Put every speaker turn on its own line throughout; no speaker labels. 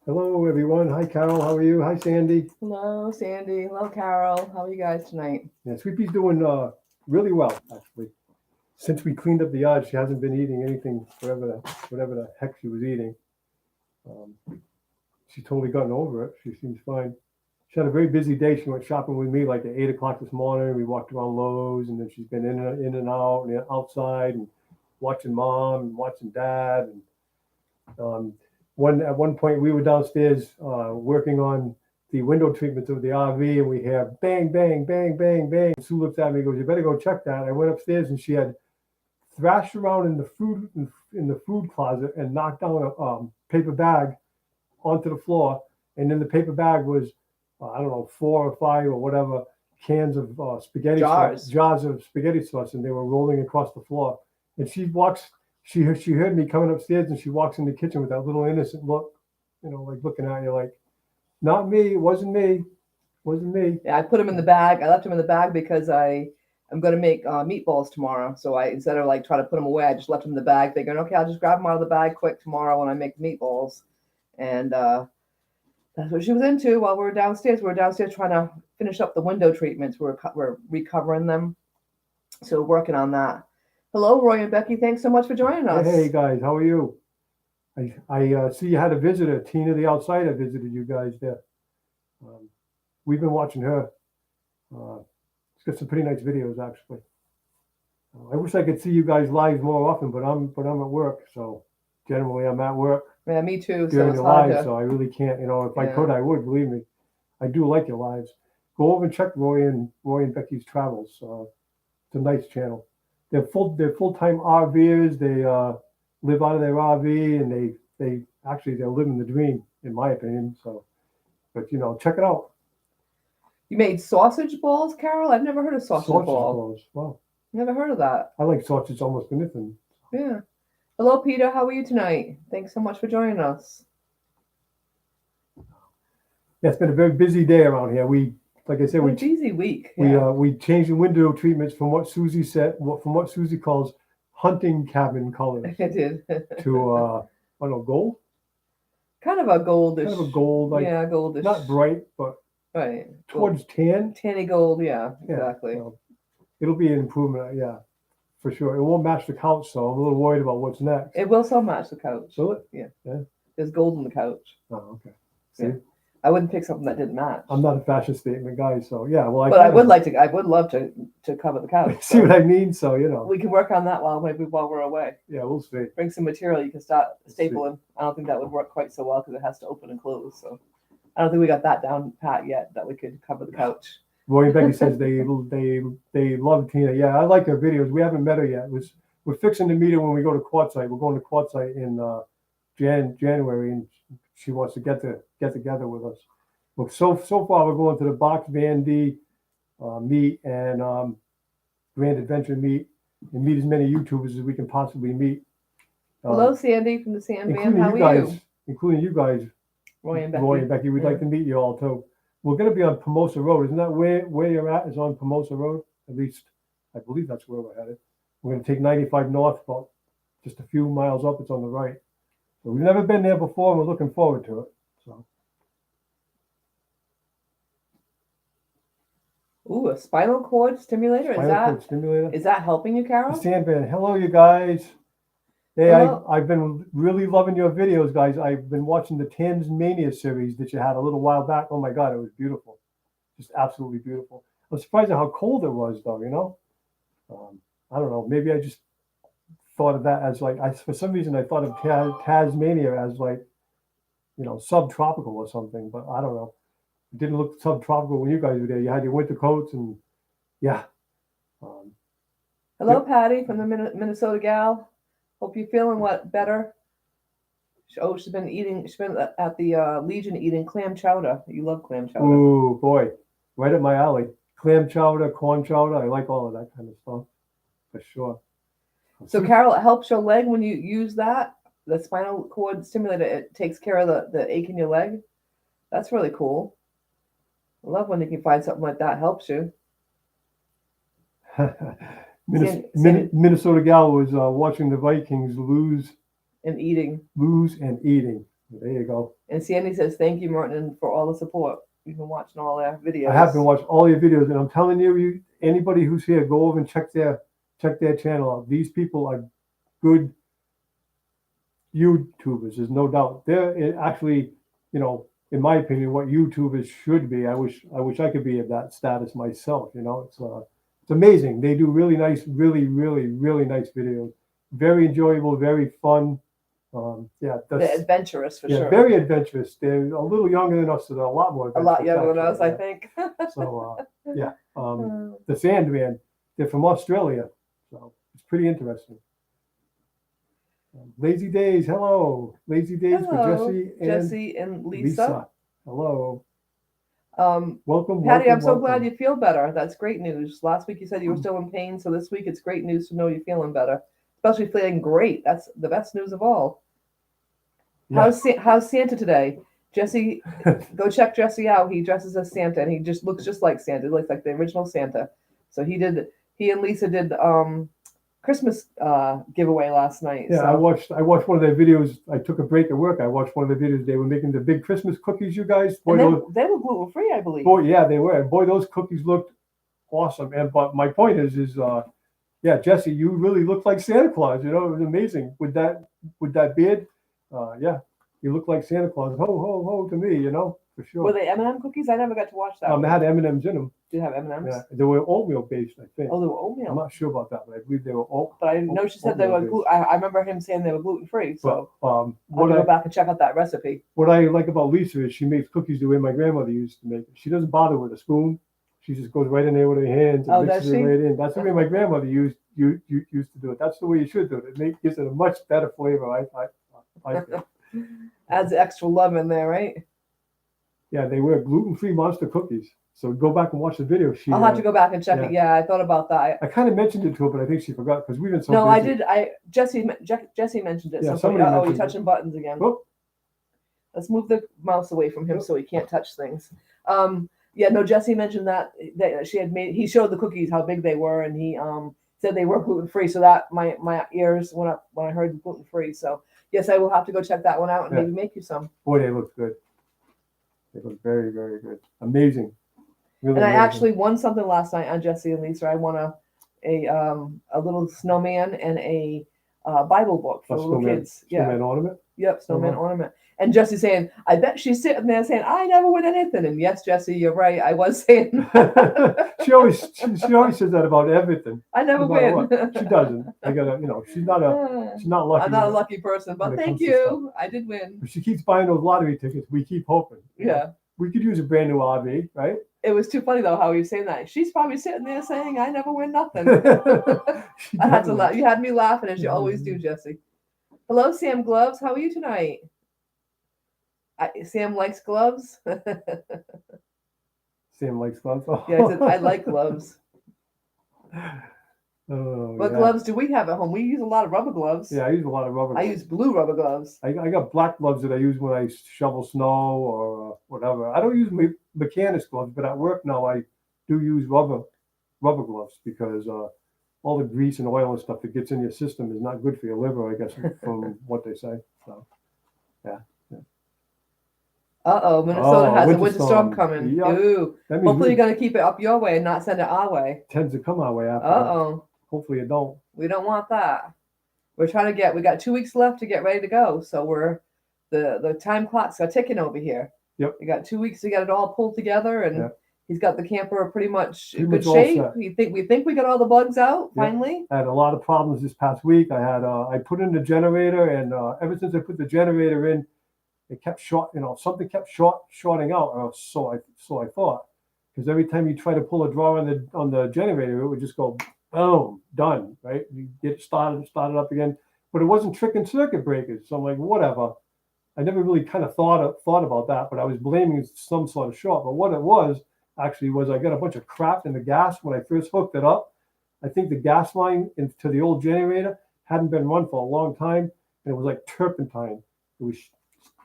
Hello, everyone. Hi, Carol. How are you? Hi, Sandy.
Hello, Sandy. Hello, Carol. How are you guys tonight?
Yeah, Sweepy's doing really well, actually. Since we cleaned up the yard, she hasn't been eating anything, whatever the heck she was eating. Um, she's totally gotten over it. She seems fine. She had a very busy day. She went shopping with me like at 8 o'clock this morning. We walked around Lowe's, and then she's been in and out and outside and watching mom and watching dad. And Um, at one point, we were downstairs working on the window treatments of the RV, and we hear bang, bang, bang, bang, bang. Sue looks at me and goes, "You better go check that." I went upstairs, and she had thrashed around in the food closet and knocked down a paper bag onto the floor. And in the paper bag was I don't know, 4 or 5 or whatever cans of spaghetti sauce, jars of spaghetti sauce, and they were rolling across the floor. And she walks she heard me coming upstairs, and she walks in the kitchen with that little innocent look, like looking at you like, not me, it wasn't me, wasn't me.
Yeah, I put them in the bag. I left them in the bag because I'm going to make meatballs tomorrow. So I instead of like trying to put them away, I just left them in the bag, thinking, okay, I'll just grab them out of the bag quick tomorrow when I make meatballs. And that's what she was into while we were downstairs. We were downstairs trying to finish up the window treatments. We're recovering them, so working on that. Hello, Roy and Becky. Thanks so much for joining us.
Hey guys, how are you? I see you had a visitor, Tina the Outsider visited you guys there. We've been watching her. She's got some pretty nice videos, actually. I wish I could see you guys live more often, but I'm at work, so generally I'm at work.
Yeah, me too.
During
So
the lives, so I really can't. If I could, I would. Believe me, I do like your lives. Go over and check Roy and Becky's travels. It's a nice channel. They're full-time RVers. They live out of their RV, and they're living the dream, in my opinion. So, but check it out.
You made sausage balls, Carol? I've never heard of sausage balls.
Wow.
Never heard of that.
I like sausage almost anything.
Yeah. Hello, Peter. How are you tonight? Thanks so much for joining us.
Yeah, it's been a very busy day around here. Like I said,
a busy week. Yeah.
We changed the window treatments from what Susie calls hunting cabin colors.
I did.
To I don't know, gold.
Kind of a goldish.
Kind of a gold,
goldish.
Not bright, but
right
towards tan.
Tanny gold, yeah, exactly.
So it'll be an improvement, yeah, for sure. It won't match the couch, so I'm a little worried about what's next.
It will still match the couch.
Will it?
Yeah. There's gold in the couch.
Oh, okay.
See? Yeah. I wouldn't pick something that didn't match.
I'm not a fashion statement guy, so yeah. Well,
I would love to cover the couch.
See what I mean? So
we can work on that while we're away.
Yeah, we'll see.
Bring some material you can start stapling. I don't think that would work quite so well because it has to open and close. So I don't think we got that down pat yet that we could cover the couch.
Roy and Becky says they love Tina. Yeah, I like her videos. We haven't met her yet. We're fixing to meet her when we go to Quartzsite. We're going to Quartzsite in January, and she wants to get together with us. Well, so far we're going to the Box Vandy meet and Grand Adventure meet, and meet as many YouTubers as we can possibly meet.
Hello, Sandy from the Sand Band. How are you?
Including you guys,
Roy and
Becky. We'd like to meet you all too. We're going to be on Pomosa Road. Isn't that where you're at? Is on Pomosa Road? At least I believe that's where we're headed. We're going to take 95 north, about just a few miles up. It's on the right. So we've never been there before, and we're looking forward to it. So.
Ooh, a spinal cord stimulator. Is that helping you, Carol?
The Sandband. Hello, you guys. Hey, I've been really loving your videos, guys. I've been watching the Tasmania series that you had a little while back. Oh my God, it was beautiful. Just absolutely beautiful. I'm surprised at how cold it was, though, I don't know. Maybe I just thought of that as for some reason I thought of Tasmania as subtropical or something, but I don't know. It didn't look subtropical when you guys were there. You had your winter coats and yeah.
Hello, Patty from the Minnesota gal. Hope you're feeling better. Oh, she's been at the Legion eating clam chowder. You love clam chowder.
Ooh, boy. Right up my alley. Clam chowder, corn chowder. I like all of that kind of stuff. For sure.
So, Carol, it helps your leg when you use that? The spinal cord stimulator, it takes care of the ache in your leg? That's really cool. I love when you can find something like that helps you.
Minnesota gal was watching the Vikings lose
and eating.
There you go.
And Sandy says, thank you, Merton, for all the support. You've been watching all their videos.
I have been watching all your videos, and I'm telling you, anybody who's here, go over and check their channel out. These people are good YouTubers. There's no doubt. They're actually, in my opinion, what YouTubers should be. I wish I could be at that status myself. It's amazing. They do really nice, really nice videos. Very enjoyable, very fun.
They're adventurous for sure.
Very adventurous. They're a little younger than us, so they're a lot more.
A lot younger than us, I think.
So the Sandman. They're from Australia, so it's pretty interesting. Lazy Days, hello. Lazy Days
Hello,
for
Jesse and Lisa.
Hello.
Welcome, Patty. I'm so glad you feel better. That's great news. Last week you said you were still in pain, so this week it's great news to know you're feeling better. Especially feeling great. That's the best news of all. Yeah. How's Santa today? Jesse, go check Jesse out. He dresses as Santa, and he just looks just like Santa. He looks like the original Santa. So he and Lisa did Christmas giveaway last night.
Yeah,
so.
I watched one of their videos. I took a break at work. I watched one of the videos. They were making the big Christmas cookies. You guys,
boy, they were gluten free, I believe.
Boy, yeah, they were. Boy, those cookies looked awesome. But my point is, yeah, Jesse, you really look like Santa Claus. It was amazing with that beard. Yeah, you look like Santa Claus. Ho ho ho to me, for sure.
Were they M&M cookies? I never got to watch that.
They had M&Ms in them.
Did have M&Ms?
Yeah, they were oatmeal based, I think.
Oh, they were oatmeal.
I'm not sure about that, but I believe they were oatmeal.
But I know she said they were. I remember him saying they were gluten free. So
but,
I'll go back and check out that recipe.
What I like about Lisa is she makes cookies the way my grandmother used to make it. She doesn't bother with a spoon. She just goes right in there with her hands and mixes it right in. That's the way my grandmother used to do it. That's the way you should do it. It gives it a much better flavor, I think.
Adds extra love in there, right?
Yeah, they were gluten-free monster cookies. So go back and watch the video.
I'll have to go back and check it. Yeah, I thought about that.
I kind of mentioned it to her, but I think she forgot because we've been so busy.
I did. Jesse mentioned it.
Yeah,
somebody you're touching buttons again.
Whoop.
Let's move the mouse away from him so he can't touch things. Jesse mentioned that she had made. He showed the cookies how big they were, and he said they were gluten free. So that my ears went up when I heard gluten free. So yes, I will have to go check that one out and maybe make you some.
Boy, they look good. They look very, very good. Amazing.
Really, and I actually won something last night on Jesse and Lisa. I won a little snowman and a Bible book for little kids.
Snowman ornament?
Yep, snowman ornament. And Jesse's saying, I bet she's sitting there saying, I never win anything. And yes, Jesse, you're right. I was saying.
she always says that about everything.
I never win.
She doesn't. I gotta, she's not lucky.
I'm not a lucky person, but thank you. I did win.
But she keeps buying those lottery tickets. We keep hoping.
Yeah.
We could use a brand new RV, right?
It was too funny though how he was saying that. She's probably sitting there saying, "I never win nothing." I had to laugh. You had me laughing as you always do, Jesse. Hello, Sam Gloves. How are you tonight? Sam likes gloves.
Sam likes gloves. Oh.
Yeah, I said I like gloves. What
yeah.
gloves do we have at home? We use a lot of rubber gloves.
Yeah, I use a lot of rubber gloves.
I use blue rubber gloves.
I got black gloves that I use when I shovel snow or whatever. I don't use mechanics gloves, but at work now I do use rubber gloves because all the grease and oil and stuff that gets in your system is not good for your liver, I guess, from what they say. So, yeah.
Minnesota has a winter storm coming.
Yep.
Ooh. Hopefully you're going to keep it up your way and not send it our way.
Tends to come our way after. Hopefully it don't.
We don't want that. We're trying to we got 2 weeks left to get ready to go. So the time clocks are ticking over here.
Yep.
We got 2 weeks to get it all pulled together, and he's got the camper pretty much in good
much
shape. We think we got all the bugs out finally.
I had a lot of problems this past week. I put in the generator, and ever since I put the generator in, it kept something kept shorting out, or so I thought, because every time you try to pull a drawer on the generator, it would just go boom, done, right? You get started up again, but it wasn't tricking circuit breakers. So I'm like, whatever. I never really kind of thought about that, but I was blaming some sort of short. But what it was actually was I got a bunch of crap in the gas when I first hooked it up. I think the gas line into the old generator hadn't been run for a long time, and it was like turpentine. It was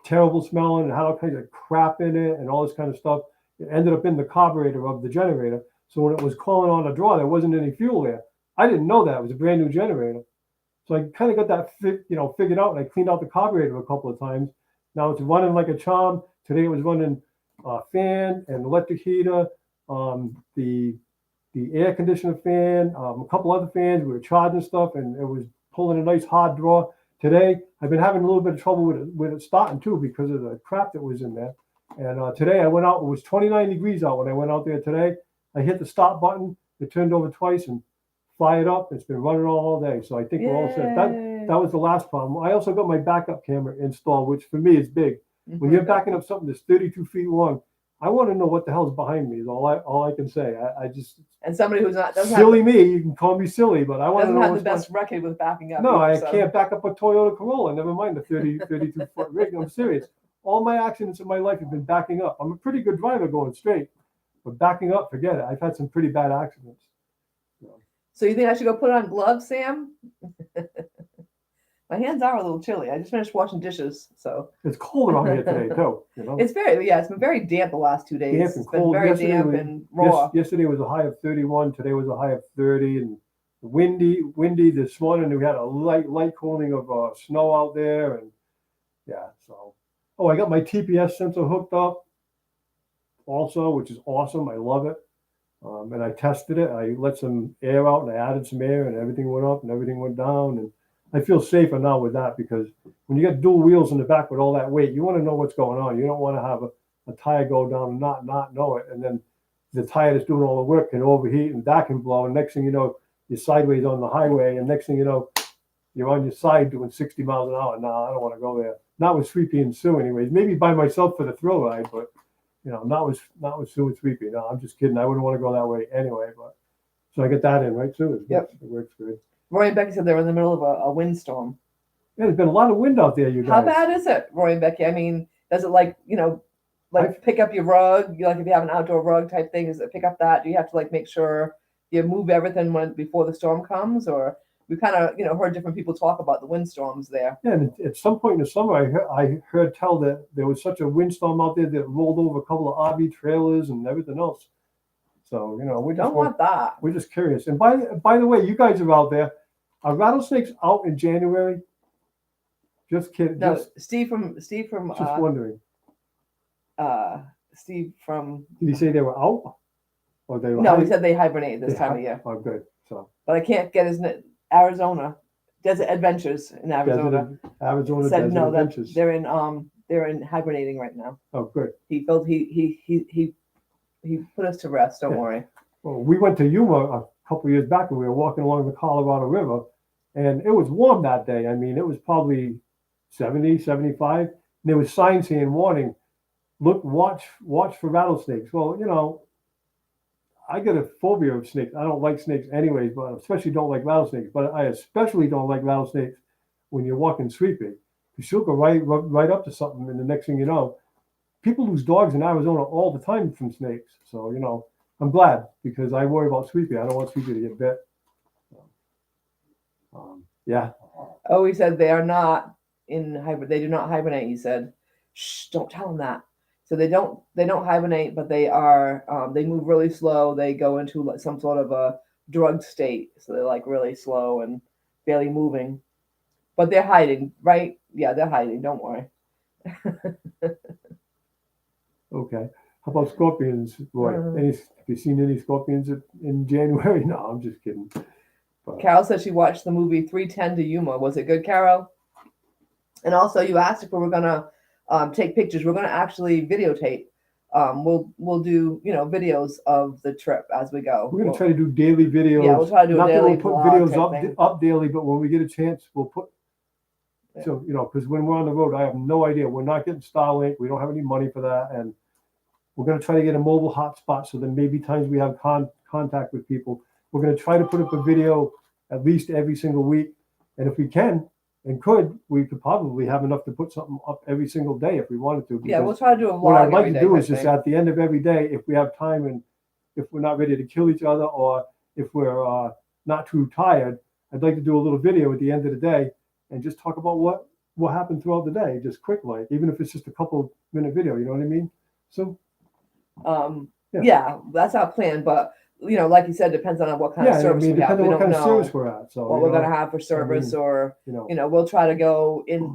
terrible smelling and had all kinds of crap in it and all this kind of stuff. It ended up in the carburetor of the generator. So when it was calling on a draw, there wasn't any fuel there. I didn't know that. It was a brand new generator. So I kind of got that figured out, and I cleaned out the carburetor a couple of times. Now it's running like a charm. Today it was running fan and electric heater, the air conditioner fan, a couple other fans. We were charging stuff, and it was pulling a nice hard draw. Today I've been having a little bit of trouble with it starting too because of the crap that was in there. And today I went out. It was 29 degrees out when I went out there today. I hit the stop button. It turned over twice and fired up. It's been running all day. So I think we're all set. That was the last problem. I also got my backup camera installed, which for me is big. When you're backing up something that's 32 feet long, I want to know what the hell's behind me. Is all I can say. I just
and somebody who's not doesn't
silly
have,
me. You can call me silly, but I want to know
have the
what's
best record with backing up.
No,
either,
I
so.
can't back up a Toyota Corolla. Never mind the 32 foot rig. I'm serious. All my accidents in my life have been backing up. I'm a pretty good driver going straight, but backing up, forget it. I've had some pretty bad accidents.
So you think I should go put on gloves, Sam? My hands are a little chilly. I just finished washing dishes, so
it's cold around here today too. You know,
it's been very damp the last 2 days.
Damp and
it's been
cold.
very
Yesterday
damp and raw.
Yesterday was a high of 31. Today was a high of 30, and windy this morning. We had a light cooling of snow out there, and yeah. So, I got my TPS sensor hooked up also, which is awesome. I love it. And I tested it. I let some air out, and I added some air, and everything went up, and everything went down, and I feel safer now with that because when you got dual wheels in the back with all that weight, you want to know what's going on. You don't want to have a tire go down and not know it, and then the tire that's doing all the work can overheat and that can blow, and next thing you know, you're sideways on the highway, and next thing you know, you're on your side doing 60 miles an hour. No, I don't want to go there. Not with Sweepy and Sue, anyways. Maybe by myself for the thrill ride, but not with Sue and Sweepy. No, I'm just kidding. I wouldn't want to go that way anyway. But so I get that in, right, Sue?
Yep.
It works good.
Roy and Becky said they were in the middle of a windstorm.
Yeah, there's been a lot of wind out there, you guys.
How bad is it, Roy and Becky? I mean, does it pick up your rug? Like if you have an outdoor rug type thing, does it pick up that? Do you have to make sure you move everything before the storm comes? Or we kind of heard different people talk about the windstorms there.
Yeah, and at some point in the summer, I heard tell that there was such a windstorm out there that rolled over a couple of RV trailers and everything else. So we
don't want that.
We're just curious. And by the way, you guys are out there. Are rattlesnakes out in January? Just kidding.
No, Steve from.
Just wondering.
Steve from.
Did he say they were out? Or they were?
No, he said they hibernate this time of year.
Oh, good. So.
But I can't get his Arizona Desert Adventures in Arizona.
Arizona
said
Desert
no,
Adventures.
they're in hibernating right now.
Oh, good.
He put us to rest. Don't worry.
Well, we went to Yuma a couple of years back, and we were walking along the Colorado River, and it was warm that day. I mean, it was probably 70, 75. And there was signs saying, warning, look, watch for rattlesnakes. Well, I get a phobia of snakes. I don't like snakes anyways, but I especially don't like rattlesnakes. But I especially don't like rattlesnakes when you're walking sweeping. Because she'll go right up to something, and the next thing you know, people lose dogs in Arizona all the time from snakes. So, I'm glad because I worry about Sweepy. I don't want Sweepy to get bit. Yeah.
Oh, he said they are not they do not hibernate. He said, shh, don't tell them that. So they don't hibernate, but they are they move really slow. They go into some sort of a drugged state. So they're really slow and barely moving. But they're hiding, right? Yeah, they're hiding. Don't worry.
Okay. How about scorpions, Roy? Have you seen any scorpions in January? No, I'm just kidding. But
Carol said she watched the movie 310 to Yuma. Was it good, Carol? And also, you asked if we were gonna take pictures. We're gonna actually videotape. We'll do videos of the trip as we go.
We're gonna try to do daily videos.
Yeah, we'll try to do
Not
a daily
that we'll put
videos
up daily, but when we get a chance, we'll put. Yeah. So because when we're on the road, I have no idea. We're not getting Starlink. We don't have any money for that, and we're going to try to get a mobile hotspot. So then maybe times we have contact with people, we're going to try to put up a video at least every single week. And if we can and we could probably have enough to put something up every single day if we wanted to.
Yeah, we'll try to do a vlog.
What I'd like to do is just at the end of every day, if we have time and if we're not ready to kill each other or if we're not too tired, I'd like to do a little video at the end of the day and just talk about what happened throughout the day, just quick, even if it's just a couple minute video, you know what I mean? So,
yeah, that's our plan. But like you said, depends on what kind of service we have.
Depends on what kind
of
service we're at. So
what we're gonna have for service, or we'll try to go in.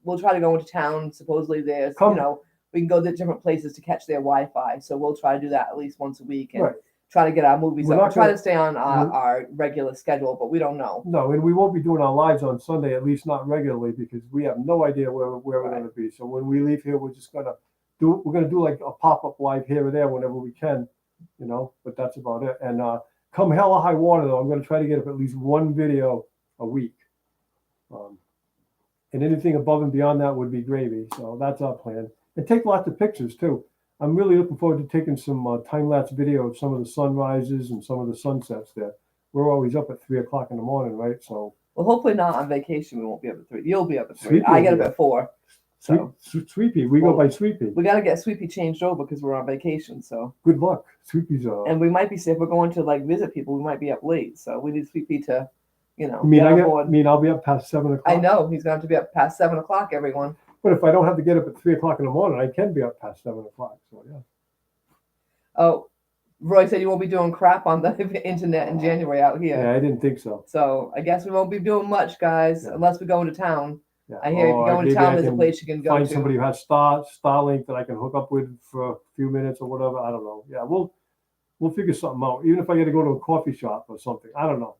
we'll try to go into town. Supposedly there's,
Come.
you know, we can go to different places to catch their Wi-Fi. So we'll try to do that at least once a week and
Right.
try to get our movies
We're
up.
not
We'll try
gonna-
to stay on
we're-
our regular schedule, but we don't know.
No, and we won't be doing our lives on Sunday, at least not regularly, because we have no idea where we're
Right.
going to be. So when we leave here, we're going to do like a pop-up live here or there whenever we can, you know, but that's about it. And come hell or high water, though, I'm going to try to get up at least one video a week. And anything above and beyond that would be gravy. So that's our plan. And take lots of pictures too. I'm really looking forward to taking some time-lapse video of some of the sunrises and some of the sunsets there. We're always up at 3 o'clock in the morning, right? So
Well, hopefully not on vacation. We won't be up at 3. You'll be up at 3.
Sweepy
I
will
get
be
up at 4. So
Sweepy, we go by Sweepy.
we got to get Sweepy changed over because we're on vacation. So
Good luck. Sweepy's
and we might be, if we're going to like visit people, we might be up late. So we need Sweepy to, you know,
I mean,
get on board.
I'll be up past 7 o'clock.
I know he's going to have to be up past 7 o'clock. Everyone.
But if I don't have to get up at 3 o'clock in the morning, I can be up past 7 o'clock. So yeah.
Oh, Roy said you won't be doing crap on the internet in January out here.
Yeah, I didn't think so.
So I guess we won't be doing much, guys,
Yeah.
unless we go into town.
Yeah.
I hear if you go into
maybe
town,
I
there's a
can
place you can go
find
to.
somebody who has Starlink that I can hook up with for a few minutes or whatever. I don't know. Yeah, we'll figure something out. Even if I got to go to a coffee shop or something. I don't know.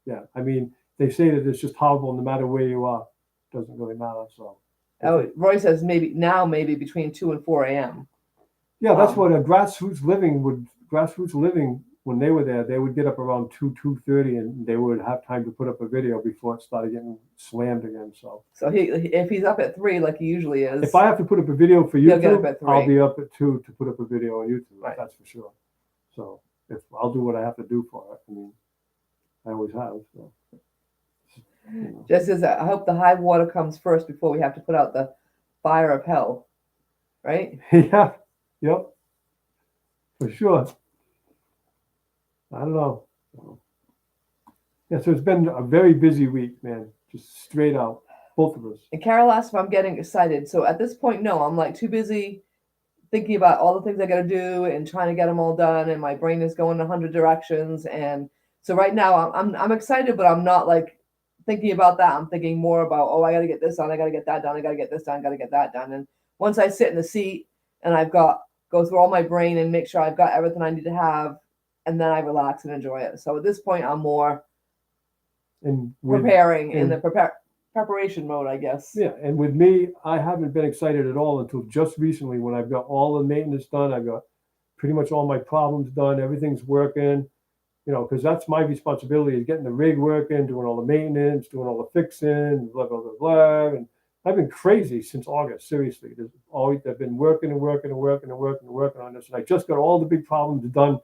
Yeah, I mean, they say that it's just horrible no matter where you are. Doesn't really matter. So.
Oh, Roy says maybe between 2 and 4 a.m.
Yeah, that's what grassroots living when they were there, they would get up around 2:30 and they would have time to put up a video before it started getting slammed again. So
if he's up at 3 like he usually is,
if I have to put up a video for
He'll get up
YouTube,
at 3.
I'll be up at 2 to put up a video on YouTube.
Right.
That's for sure. So if I'll do what I have to do for it. I mean, I always have. So, you know.
Just says I hope the high water comes first before we have to put out the fire of hell, right?
Yeah. Yep. For sure. I don't know. Yeah, so it's been a very busy week, man. Just straight out, both of us.
And Carol asked if I'm getting excited. So at this point, no, I'm like too busy thinking about all the things I got to do and trying to get them all done, and my brain is going 100 directions. And so right now, I'm excited, but I'm not like thinking about that. I'm thinking more about, oh, I got to get this done, I got to get that done, I got to get this done, got to get that done. And once I sit in the seat and go through all my brain and make sure I've got everything I need to have, and then I relax and enjoy it. So at this point, I'm more preparing in the preparation mode, I guess.
Yeah, and with me, I haven't been excited at all until just recently when I've got all the maintenance done. I've got pretty much all my problems done. Everything's working, you know, because that's my responsibility is getting the rig working, doing all the maintenance, doing all the fixing, blah, blah, blah, blah. And I've been crazy since August, seriously. I've been working and working and working and working and working on this. And I just got all the big problems done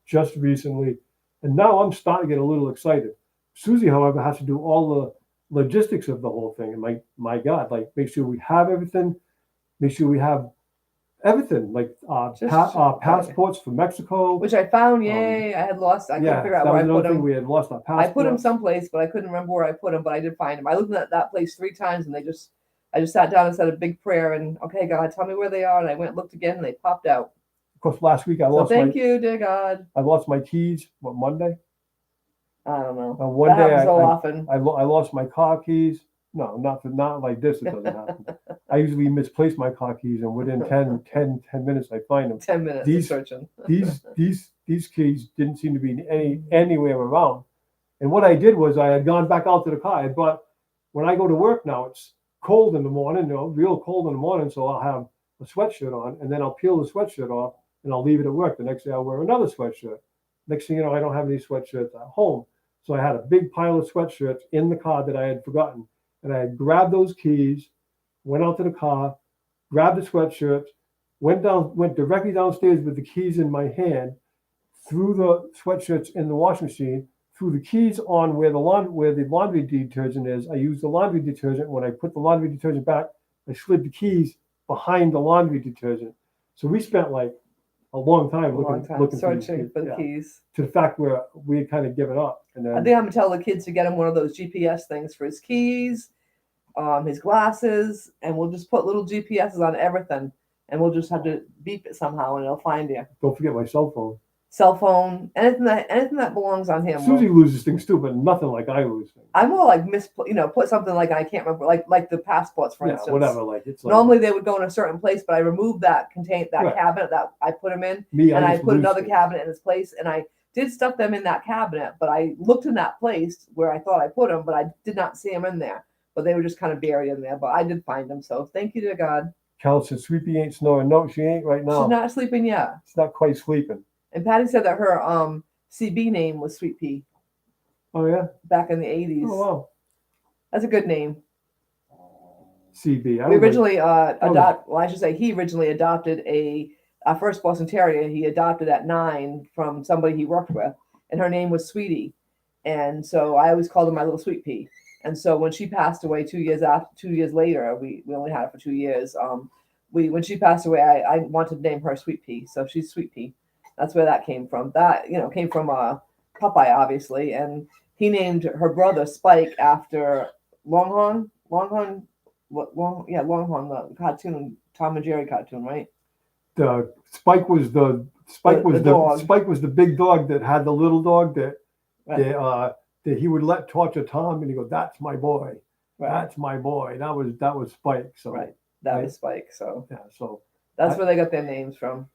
just recently. And now I'm starting to get a little excited. Susie, however, has to do all the logistics of the whole thing. And my God, like make sure we have everything, make sure we have everything, like passports for Mexico.
Which I found, yay! I had lost. I couldn't figure out where I put them.
We had lost our passport.
I put them someplace, but I couldn't remember where I put them. But I did find them. I looked at that place 3 times, and I just sat down and said a big prayer. And okay, God, tell me where they are. And I went and looked again, and they popped out.
Of course, last week I lost.
Thank you, dear God.
I lost my keys. What, Monday?
I don't know.
One
that
day
happens so often.
I lost my car keys. No, not like this. It doesn't happen. I usually misplace my car keys, and within 10 minutes I find them.
10 minutes of searching.
these keys didn't seem to be anywhere around. And what I did was I had gone back out to the car. But when I go to work now, it's cold in the morning, you know, real cold in the morning. So I'll have a sweatshirt on, and then I'll peel the sweatshirt off, and I'll leave it at work. The next day I'll wear another sweatshirt. Next thing you know, I don't have any sweatshirts at home. So I had a big pile of sweatshirts in the car that I had forgotten. And I grabbed those keys, went out to the car, grabbed the sweatshirts, went directly downstairs with the keys in my hand, threw the sweatshirts in the washing machine, threw the keys on where the laundry detergent is. I used the laundry detergent. When I put the laundry detergent back, I slid the keys behind the laundry detergent. So we spent like a long time looking
searching for the keys.
To the fact where we had kind of given up. And then,
I think I'm gonna tell the kids to get him one of those GPS things for his keys, his glasses, and we'll just put little GPSs on everything, and we'll just have to beep it somehow, and it'll find you.
Don't forget my cell phone.
cell phone, anything that belongs on him.
Susie loses things too, but nothing like I lose things.
I more like put something like I can't remember, like the passports, for
Yeah,
instance.
whatever. Like it's like,
Normally they would go in a certain place, but I removed that
Right.
cabinet that I put them in,
me,
and I
just
put
lose
another
things.
cabinet in its place, and I did stuff them in that cabinet, but I looked in that place where I thought I put them, but I did not see them in there. But they were just kind of buried in there. But I did find them, so thank you to God.
Cal said, Sweet ain't snoring. No, she ain't right now.
She's not sleeping yet.
She's not quite sleeping.
And Patty said that her CB name was Sweet Pea
Oh yeah.
back in the 80s.
Oh wow.
That's a good name.
CB.
We originally I should say he originally adopted our first Boston Terrier. He adopted at 9 from somebody he worked with, and her name was Sweetie. And so I always called her my little Sweet Pea. And so when she passed away 2 years later, we only had her for 2 years. When she passed away, I wanted to name her Sweet Pea. So she's Sweet Pea. That's where that came from. That came from Popeye, obviously, and he named her brother Spike after Longhorn, the cartoon, Tom and Jerry cartoon, right?
Spike was the big dog that had the little dog that that he would let torture Tom, and he goes, "That's my boy, that's my boy." That was Spike. So
that was Spike. So
yeah, so
that's where they got their names from.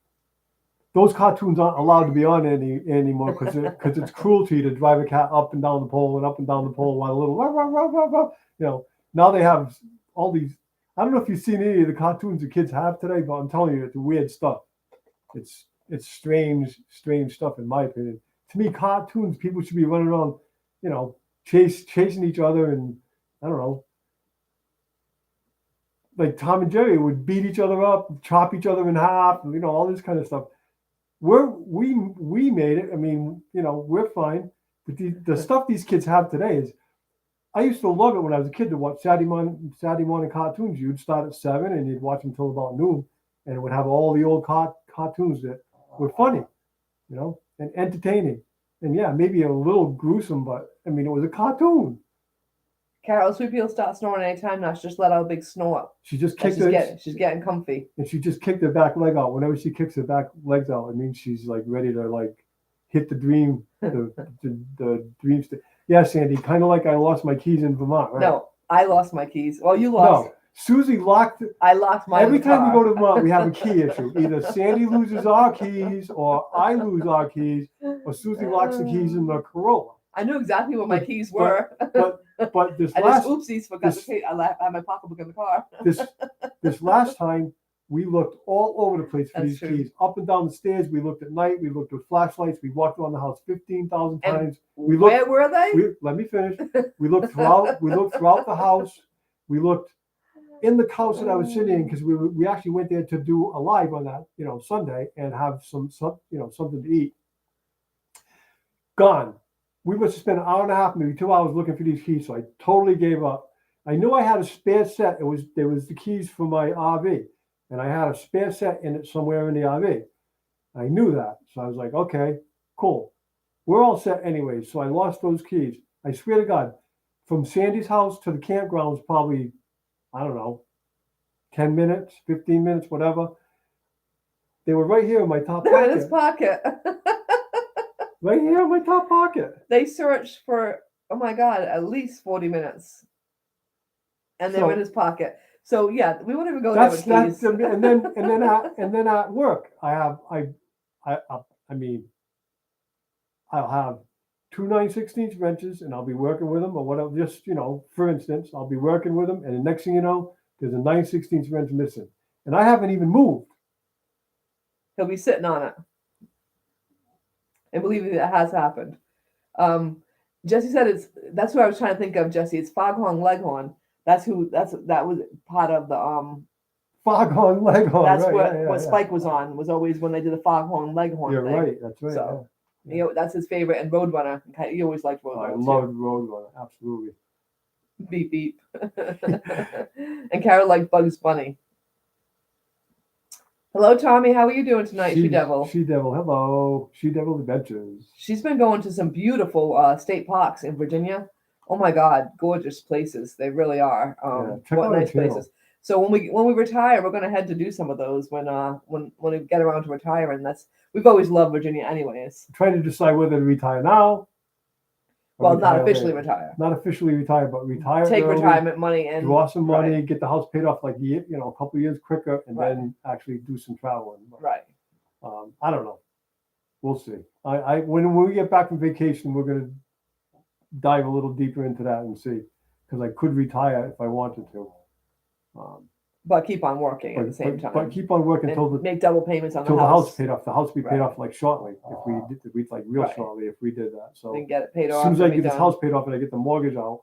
Those cartoons aren't allowed to be on anymore because it's cruelty to drive a cat up and down the pole and up and down the pole while a little now they have all these. I don't know if you've seen any of the cartoons the kids have today, but I'm telling you, it's weird stuff. It's strange stuff in my opinion. To me, cartoons, people should be running around, chasing each other, and I don't know, like Tom and Jerry would beat each other up, chop each other in half, all this kind of stuff. We made it. I mean, we're fine. But the stuff these kids have today is, I used to love it when I was a kid to watch Saturday morning cartoons. You'd start at 7 and you'd watch until about noon, and it would have all the old cartoons that were funny, and entertaining. And yeah, maybe a little gruesome, but I mean, it was a cartoon.
Carol, Sweet Pea will start snoring anytime now. She just let out a big snort.
She just kicked
she's getting comfy.
And she just kicked her back leg out. Whenever she kicks her back legs out, it means she's like ready to like hit the dream, the dream state. Yeah, Sandy, kind of like I lost my keys in Vermont, right?
No, I lost my keys. Well, you lost.
No, Susie locked.
I locked mine.
Every time we go to Vermont, we have a key issue. Either Sandy loses our keys, or I lose our keys, or Susie locks the keys in the Corolla.
I knew exactly what my keys were.
But this
I
last,
just oopsies forgot the key. I had my pocketbook in the car.
this last time, we looked all over the place for
That's
these
true.
keys. Up and down the stairs. We looked at night. We looked with flashlights. We walked around the house 15,000 times. We looked.
Where were they?
Let me finish. We looked throughout. We looked throughout the house. We looked in the couch that I was sitting in, because we actually went there to do a live on that Sunday and have some something to eat. Gone. We must have spent an hour and a half, maybe 2 hours looking for these keys. So I totally gave up. I knew I had a spare set. There was the keys for my RV, and I had a spare set in it somewhere in the RV. I knew that. So I was like, okay, cool. We're all set anyway. So I lost those keys. I swear to God, from Sandy's house to the campground was probably, I don't know, 10 minutes, 15 minutes, whatever. They were right here in my top
They're
pocket.
in his pocket.
Right here in my top pocket.
They searched for, oh my God, at least 40 minutes. And they were in his pocket. So yeah, we wouldn't even go there with keys.
And then at work, I'll have 2 9/16 wrenches, and I'll be working with them, or whatever. Just for instance, I'll be working with them, and the next thing you know, there's a 9/16 wrench missing, and I haven't even moved.
He'll be sitting on it. And believe me, that has happened. Jesse said that's what I was trying to think of, Jesse. It's Foghorn Leghorn. That was part of the
Foghorn Leghorn.
That's
right,
what Spike was on. Was always when they did the Foghorn Leghorn.
You're
thing.
right. That's right.
So that's his favorite. And Roadrunner. He always liked Roadrunner.
I loved Roadrunner. Absolutely.
Beep beep. And Carol liked Bugs Bunny. Hello, Tommy. How are you doing tonight, She Devil?
She Devil. Hello, She Devil Adventures.
She's been going to some beautiful state parks in Virginia. Oh my God, gorgeous places. They really are. What nice places. So when we retire, we're gonna head to do some of those when we get around to retiring. We've always loved Virginia, anyways.
I'm trying to decide whether to retire now. or
Well, not
retire
officially
later.
retire.
Not officially retire, but retire
Take
early,
retirement money and
draw some money,
right.
get the house paid off like a couple of years quicker, and
Right.
then actually do some traveling. But,
Right.
I don't know. We'll see. When we get back from vacation, we're gonna dive a little deeper into that and see, because I could retire if I wanted to.
But keep on working at the same time.
But keep on working
And
until
make double payments on the
the
house.
house paid off. The house will be paid
Right.
off like shortly if we like real
Right.
shortly if we did that. So
Then get it paid
as
off.
soon as I
and be
get this
done.
house paid off and I get the mortgage out,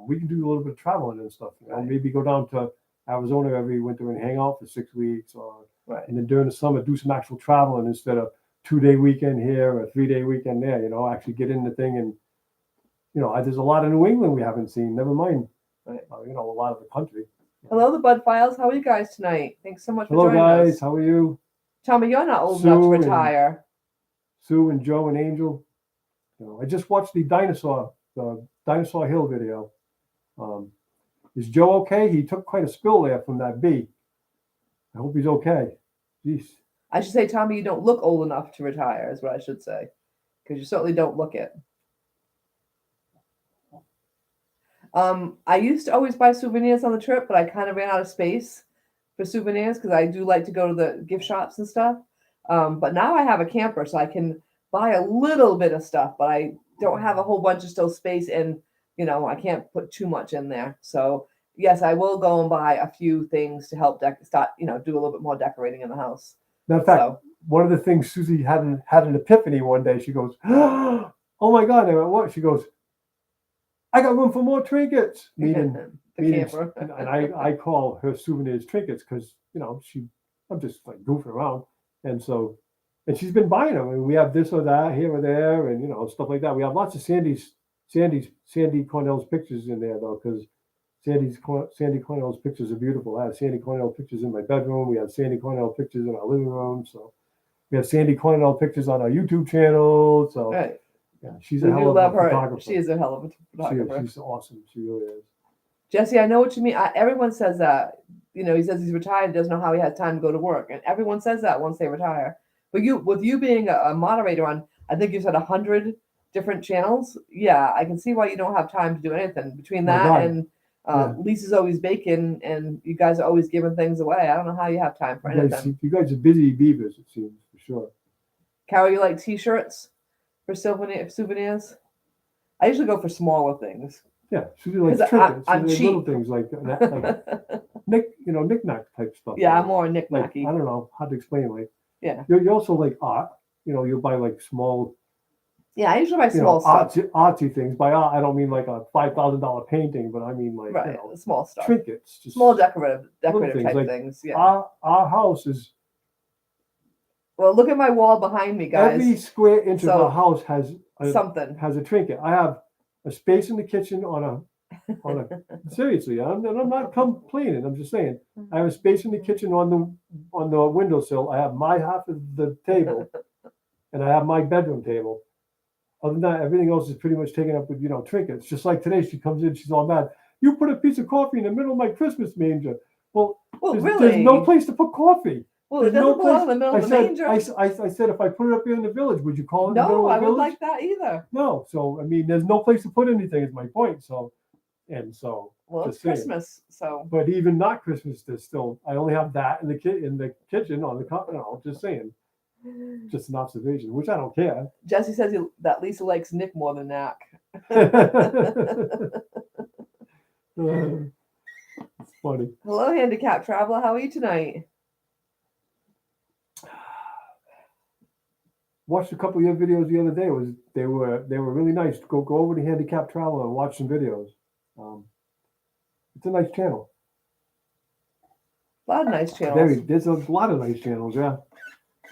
we can do a little bit of traveling and stuff.
Right.
Maybe go down to Arizona every winter and hang out for 6 weeks,
Right.
and then during the summer do some actual traveling instead of 2-day weekend here or 3-day weekend there. Actually get in the thing and there's a lot of New England we haven't seen. Never mind,
Right.
a lot of the country.
Hello, the Bud Files. How are you guys tonight? Thanks so much
Hello
for joining
guys,
us.
how are you?
Tell me you're not old enough to
Sue and-
retire.
Sue and Joe and Angel. I just watched the Dinosaur Hill video. Is Joe okay? He took quite a spill there from that bee. I hope he's okay. Jeez.
I should say, Tommy, you don't look old enough to retire, is what I should say, because you certainly don't look it. I used to always buy souvenirs on the trip, but I kind of ran out of space for souvenirs because I do like to go to the gift shops and stuff. But now I have a camper, so I can buy a little bit of stuff, but I don't have a whole bunch of still space, and I can't put too much in there. So yes, I will go and buy a few things to help do a little bit more decorating in the house.
Matter of fact, one of the things Susie had an epiphany one day. She goes, "Oh my God!" I went, "What?" She goes, "I got room for more trinkets." Meaning,
the camper.
and I call her souvenirs trinkets because I'm just like goofing around, and she's been buying them. And we have this or that here or there, and stuff like that. We have lots of Sandy Cornell's pictures in there though, because Sandy Cornell's pictures are beautiful. I have Sandy Cornell pictures in my bedroom. We have Sandy Cornell pictures in our living room. So we have Sandy Cornell pictures on our YouTube channel. So
Right.
yeah, she's
We
a
do
hell of
love
a
her.
photographer.
She is a hell of a photographer.
She's awesome. She really is.
Jesse, I know what you mean. Everyone says that. He says he's retired, doesn't know how he has time to go to work, and everyone says that once they retire. But with you being a moderator on, I think you said 100 different channels. Yeah, I can see why you don't have time to do anything between that
God.
and
Yeah.
Lisa's always baking, and you guys are always giving things away. I don't know how you have time for anything.
You guys are busy beavers, it seems, for sure.
Carol, you like T-shirts for souvenirs? I usually go for smaller things.
Yeah, Susie likes
'Cause
trinkets.
I'm
She likes little
cheap.
things like knick-knack type stuff.
Yeah, I'm more knick-knacky.
Like, I don't know how to explain it. Like,
Yeah.
you also like art. You'll buy like small,
Yeah, I usually buy small stuff.
artsy things. By art, I don't mean like a $5,000 painting, but I mean like
Right, small stuff.
trinkets, just
Small decorative
things,
type
like
things. Yeah.
Our house is
Well, look at my wall behind me, guys.
every square inch of
So,
our house has
Something.
a trinket. I have a space in the kitchen on a seriously, I'm not complaining. I'm just saying I have a space in the kitchen on the windowsill. I have my half of the table, and I have my bedroom table. Other than that, everything else is pretty much taken up with trinkets. Just like today, she comes in, she's all mad. You put a piece of coffee in the middle of my Christmas manger. Well,
really?
there's no place to put coffee.
Well, it
There's
doesn't
no
belong in
place-
the middle
I
of the
said,
manger.
I said, if I put it up here in the village, would you call it in the middle
No,
of
I
the
wouldn't
village?
like that either.
No. So, I mean, there's no place to put anything is my point. So,
Well, it's
just saying.
Christmas, so
But even not Christmas, there's still, I only have that in the kitchen on the, just saying, just an observation, which I don't care.
Jesse says that Lisa likes Nick more than Knack.
It's funny.
Hello, handicapped traveler. How are you tonight?
Watched a couple of your videos the other day. They were really nice. Go over to Handicap Traveler and watch some videos. It's a nice channel.
A lot of nice channels.
There's a lot of nice channels. Yeah.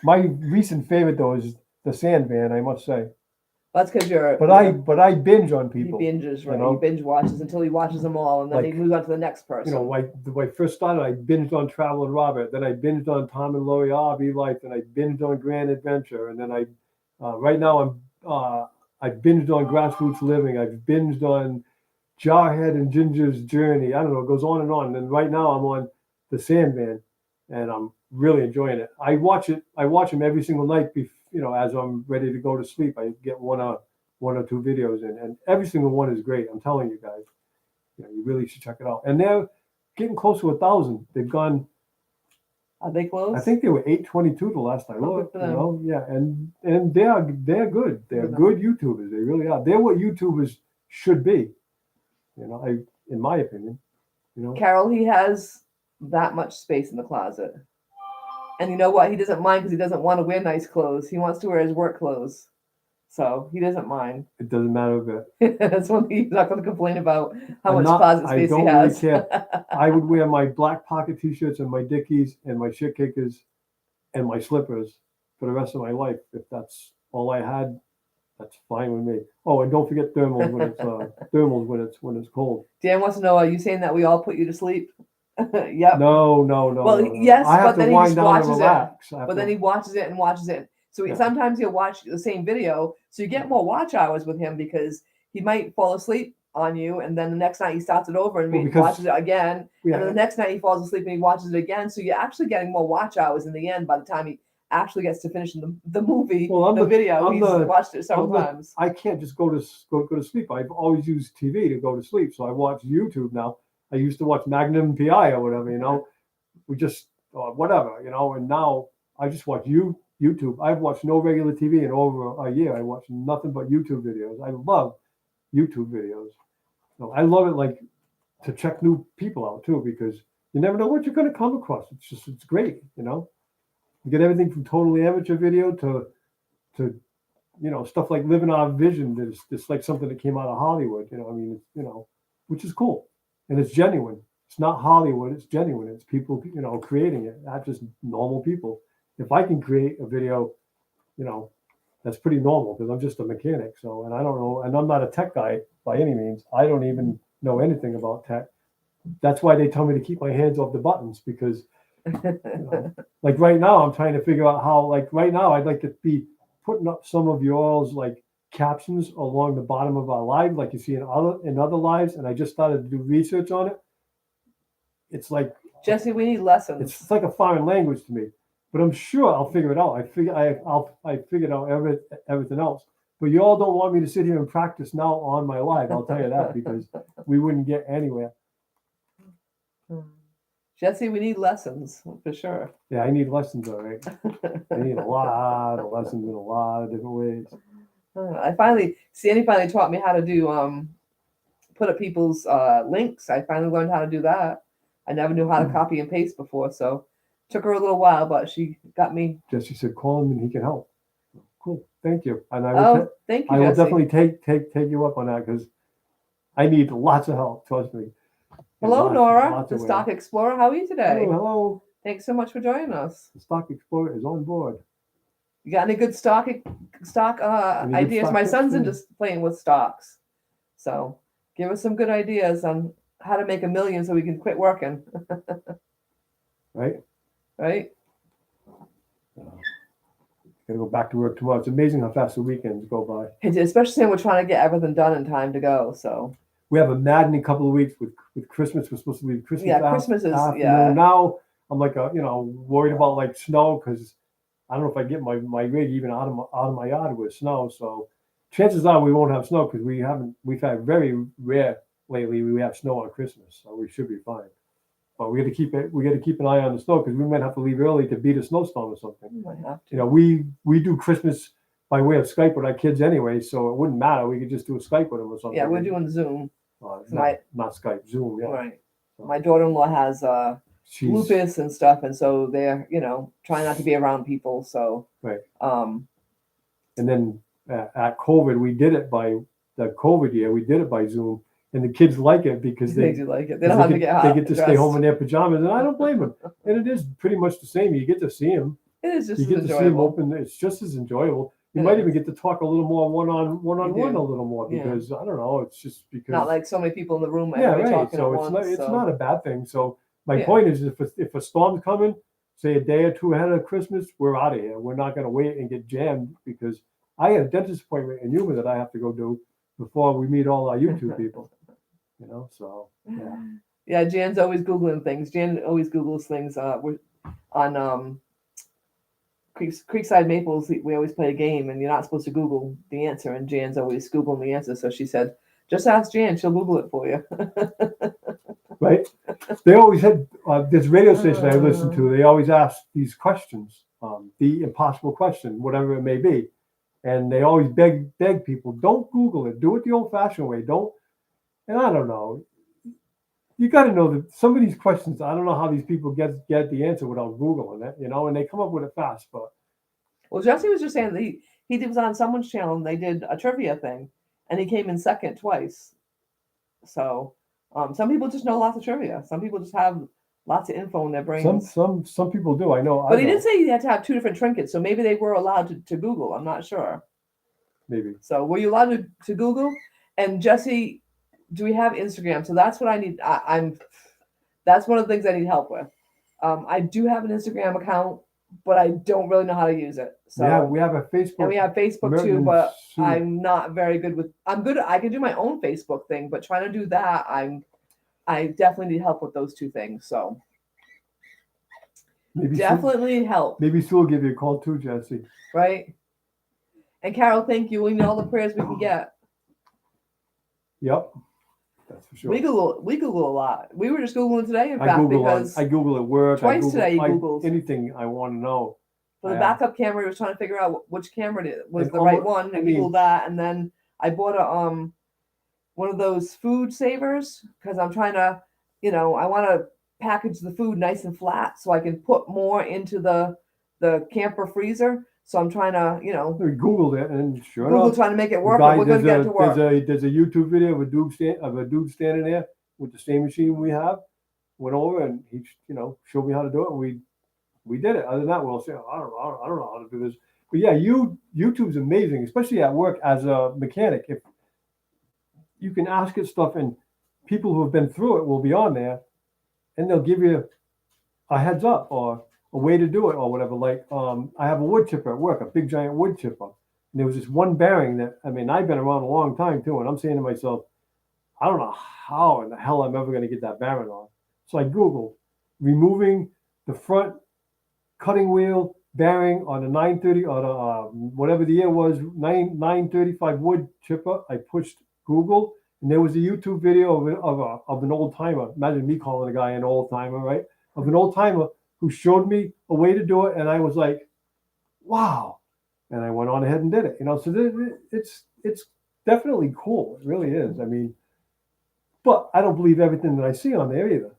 My recent favorite though is the Sandman. I must say.
That's because you're.
But I binge on people.
He binges, right?
you know?
He binge watches until he watches them all, and then he
Like,
moves on to the next person.
When I first started, I binged on Travel and Robert. Then I binged on Tom and Lori RV Life. Then I binged on Grand Adventure. And then right now I binged on Grassroots Living. I've binged on Jarhead and Ginger's Journey. I don't know. It goes on. And then right now I'm on the Sandman, and I'm really enjoying it. I watch him every single night. As I'm ready to go to sleep, I get one or two videos in, and every single one is great. I'm telling you guys, you really should check it out. And they're getting close to 1,000. They've gone.
Are they close?
I think they were 822 the last I
Oh,
looked.
good for them.
Yeah, and they're good. They're good YouTubers. They really are. They're what YouTubers should be. In my opinion.
Carol, he has that much space in the closet. And you know what? He doesn't mind because he doesn't want to wear nice clothes. He wants to wear his work clothes. So he doesn't mind.
It doesn't matter a bit.
That's one thing he's not going to complain about how
I'm
much
not-
closet
I
space
don't
he
really
has.
care. I would wear my black pocket t-shirts and my Dickies and my shit kickers and my slippers for the rest of my life. If that's all I had, that's fine with me. Oh, and don't forget thermals when it's cold.
Dan wants to know, are you saying that we all put you to sleep? Yep.
No.
Well,
no.
yes,
I have
but then
to
he
wind
just
down and
watches it.
relax.
But then he watches it and watches it. So
Yeah.
sometimes he'll watch the same video. So you get more watch hours with him because he might fall asleep on you. And then the next night he starts it over and watches it again.
Yeah.
And then the next night he falls asleep and he watches it again. So you're actually getting more watch hours in the end by the time he actually gets to finishing the movie, video. He's watched it several times.
I can't just go to sleep. I've always used TV to go to sleep. So I watch YouTube now. I used to watch Magnum PI or whatever, we just, whatever, and now I just watch YouTube. I've watched no regular TV in over a year. I watch nothing but YouTube videos. I love YouTube videos. I love it, like, to check new people out too, because you never know what you're going to come across. It's great, You get everything from totally amateur video to stuff like Living Our Vision. It's like something that came out of Hollywood, which is cool. And it's genuine. It's not Hollywood. It's genuine. It's people, creating it, not just normal people. If I can create a video, that's pretty normal because I'm just a mechanic. So, and I don't know, and I'm not a tech guy by any means. I don't even know anything about tech. That's why they tell me to keep my hands off the buttons because, like right now, I'm trying to figure out how, like right now, I'd like to be putting up some of y'all's like captions along the bottom of our live, like you see in other lives, and I just started to do research on it. It's like
Jesse, we need lessons.
It's like a foreign language to me, but I'm sure I'll figure it out. I figured out everything else. But you all don't want me to sit here and practice now on my live. I'll tell you that because we wouldn't get anywhere.
Jesse, we need lessons for sure.
Yeah, I need lessons, all right. I need a lot of lessons in a lot of different ways.
Sandy finally taught me how to do put up people's links. I finally learned how to do that. I never knew how to copy and paste before, so it took her a little while, but she got me.
Jesse said, "Call him and he can help." Cool, thank you. And I will.
Thank you.
I will
Jesse.
definitely take you up on that because I need lots of help. Trust me.
Hello, Nora, the Stock Explorer. How are you today?
Hello.
Thanks so much for joining us.
The Stock Explorer is on board.
You got any good stock ideas? My son's into playing with stocks, so give us some good ideas on how to make $1 million so we can quit working.
Right. Gotta go back to work tomorrow. It's amazing how fast the weekends go by.
Especially when we're trying to get everything done in time to go. So
we have a maddening couple of weeks with Christmas. We're supposed to leave Christmas.
Yeah, Christmas is
Now I'm like worried about like snow because I don't know if I get my rig even out of my yard with snow. So chances are we won't have snow because we've had very rare lately. We have snow on Christmas, so we should be fine. But we got to keep an eye on the snow because we might have to leave early to beat a snowstorm or something.
We might have to.
We do Christmas by way of Skype with our kids anyway, so it wouldn't matter. We could just do a Skype with them or something.
Yeah, we're doing Zoom.
Not Skype, Zoom. Yeah.
Right. My daughter-in-law has lupus and stuff, and so they're trying not to be around people. So
right. And then at COVID, we did it by the COVID year. We did it by Zoom. And the kids like it because they
do like it. They don't have to get hot.
They get to stay home in their pajamas, and I don't blame them. And it is pretty much the same. You get to see them.
It is just
you get to see them open. It's just as enjoyable. You might even get to talk a little more one on one a little more because I don't know. It's just because
not like so many people in the room.
Yeah, right.
Talking
So it's not a bad thing. So my point is, if a storm's coming, say a day or two ahead of Christmas, we're out of here. We're not going to wait and get jammed because I had a dentist appointment in Yuma that I have to go do before we meet all our YouTube people. So yeah.
Yeah, Jan's always Googling things. Jan always Googles things. We're on Creekside Maples. We always play a game, and you're not supposed to Google the answer, and Jan's always Googling the answer. So she said, just ask Jan, she'll Google it for you.
Right? They always had this radio station I listen to. They always ask these questions, the impossible question, whatever it may be, and they always beg people, don't Google it. Do it the old-fashioned way. Don't. And I don't know. You got to know that some of these questions, I don't know how these people get the answer without Googling it, and they come up with it fast. But
Well, Jesse was just saying that he was on someone's channel and they did a trivia thing, and he came in second twice. So some people just know lots of trivia. Some people just have lots of info in their brains.
some people do. I know.
But he did say he had to have 2 different trinkets, so maybe they were allowed to Google. I'm not sure.
Maybe.
So were you allowed to Google? And Jesse, do we have Instagram? So that's what I need. That's one of the things I need help with. I do have an Instagram account, but I don't really know how to use it. So
we have a Facebook.
and we have Facebook
Merton
too,
and
but
Sue.
I'm not very good with. I'm good. I can do my own Facebook thing, but trying to do that, I definitely need help with those 2 things. So
Maybe
definitely need help,
Maybe Sue will give you a call too, Jesse.
right? And Carol, thank you. We need all the prayers we can get.
Yep, that's for sure.
We Google a lot. We were just Googling today, in
I
fact,
Google
because
I Google at work.
twice today he Googled.
Anything I want to know.
for the
I
backup camera, he was trying to figure out which camera it was
And
the right
almo-
one,
I
and
mean-
Googled that, and then I bought a one of those food savers because I'm trying to, I want to package the food nice and flat so I can put more into the camper freezer. So I'm trying to,
We Googled it, and sure
Google
enough,
trying to make it
the
work,
guy-
but we're going to get it to work.
there's a YouTube video of a dude standing there with the same machine we have. Went over and he showed me how to do it. And we did it. Other than that, we'll say, I don't know how to do this. But yeah, YouTube's amazing, especially at work as a mechanic. If you can ask it stuff, and people who have been through it will be on there, and they'll give you a heads up or a way to do it or whatever. Like I have a wood chipper at work, a big giant wood chipper, and there was this one bearing that I've been around a long time too, and I'm saying to myself, I don't know how in the hell I'm ever going to get that bearing on. So I Googled removing the front cutting wheel bearing on a 930 or whatever the year was, 935 wood chipper. I pushed Google, and there was a YouTube video of an old timer. Imagine me calling a guy an old timer, right? Of an old timer who showed me a way to do it, and I was like, wow. And I went on ahead and did it. So it's definitely cool. It really is. But I don't believe everything that I see on there either.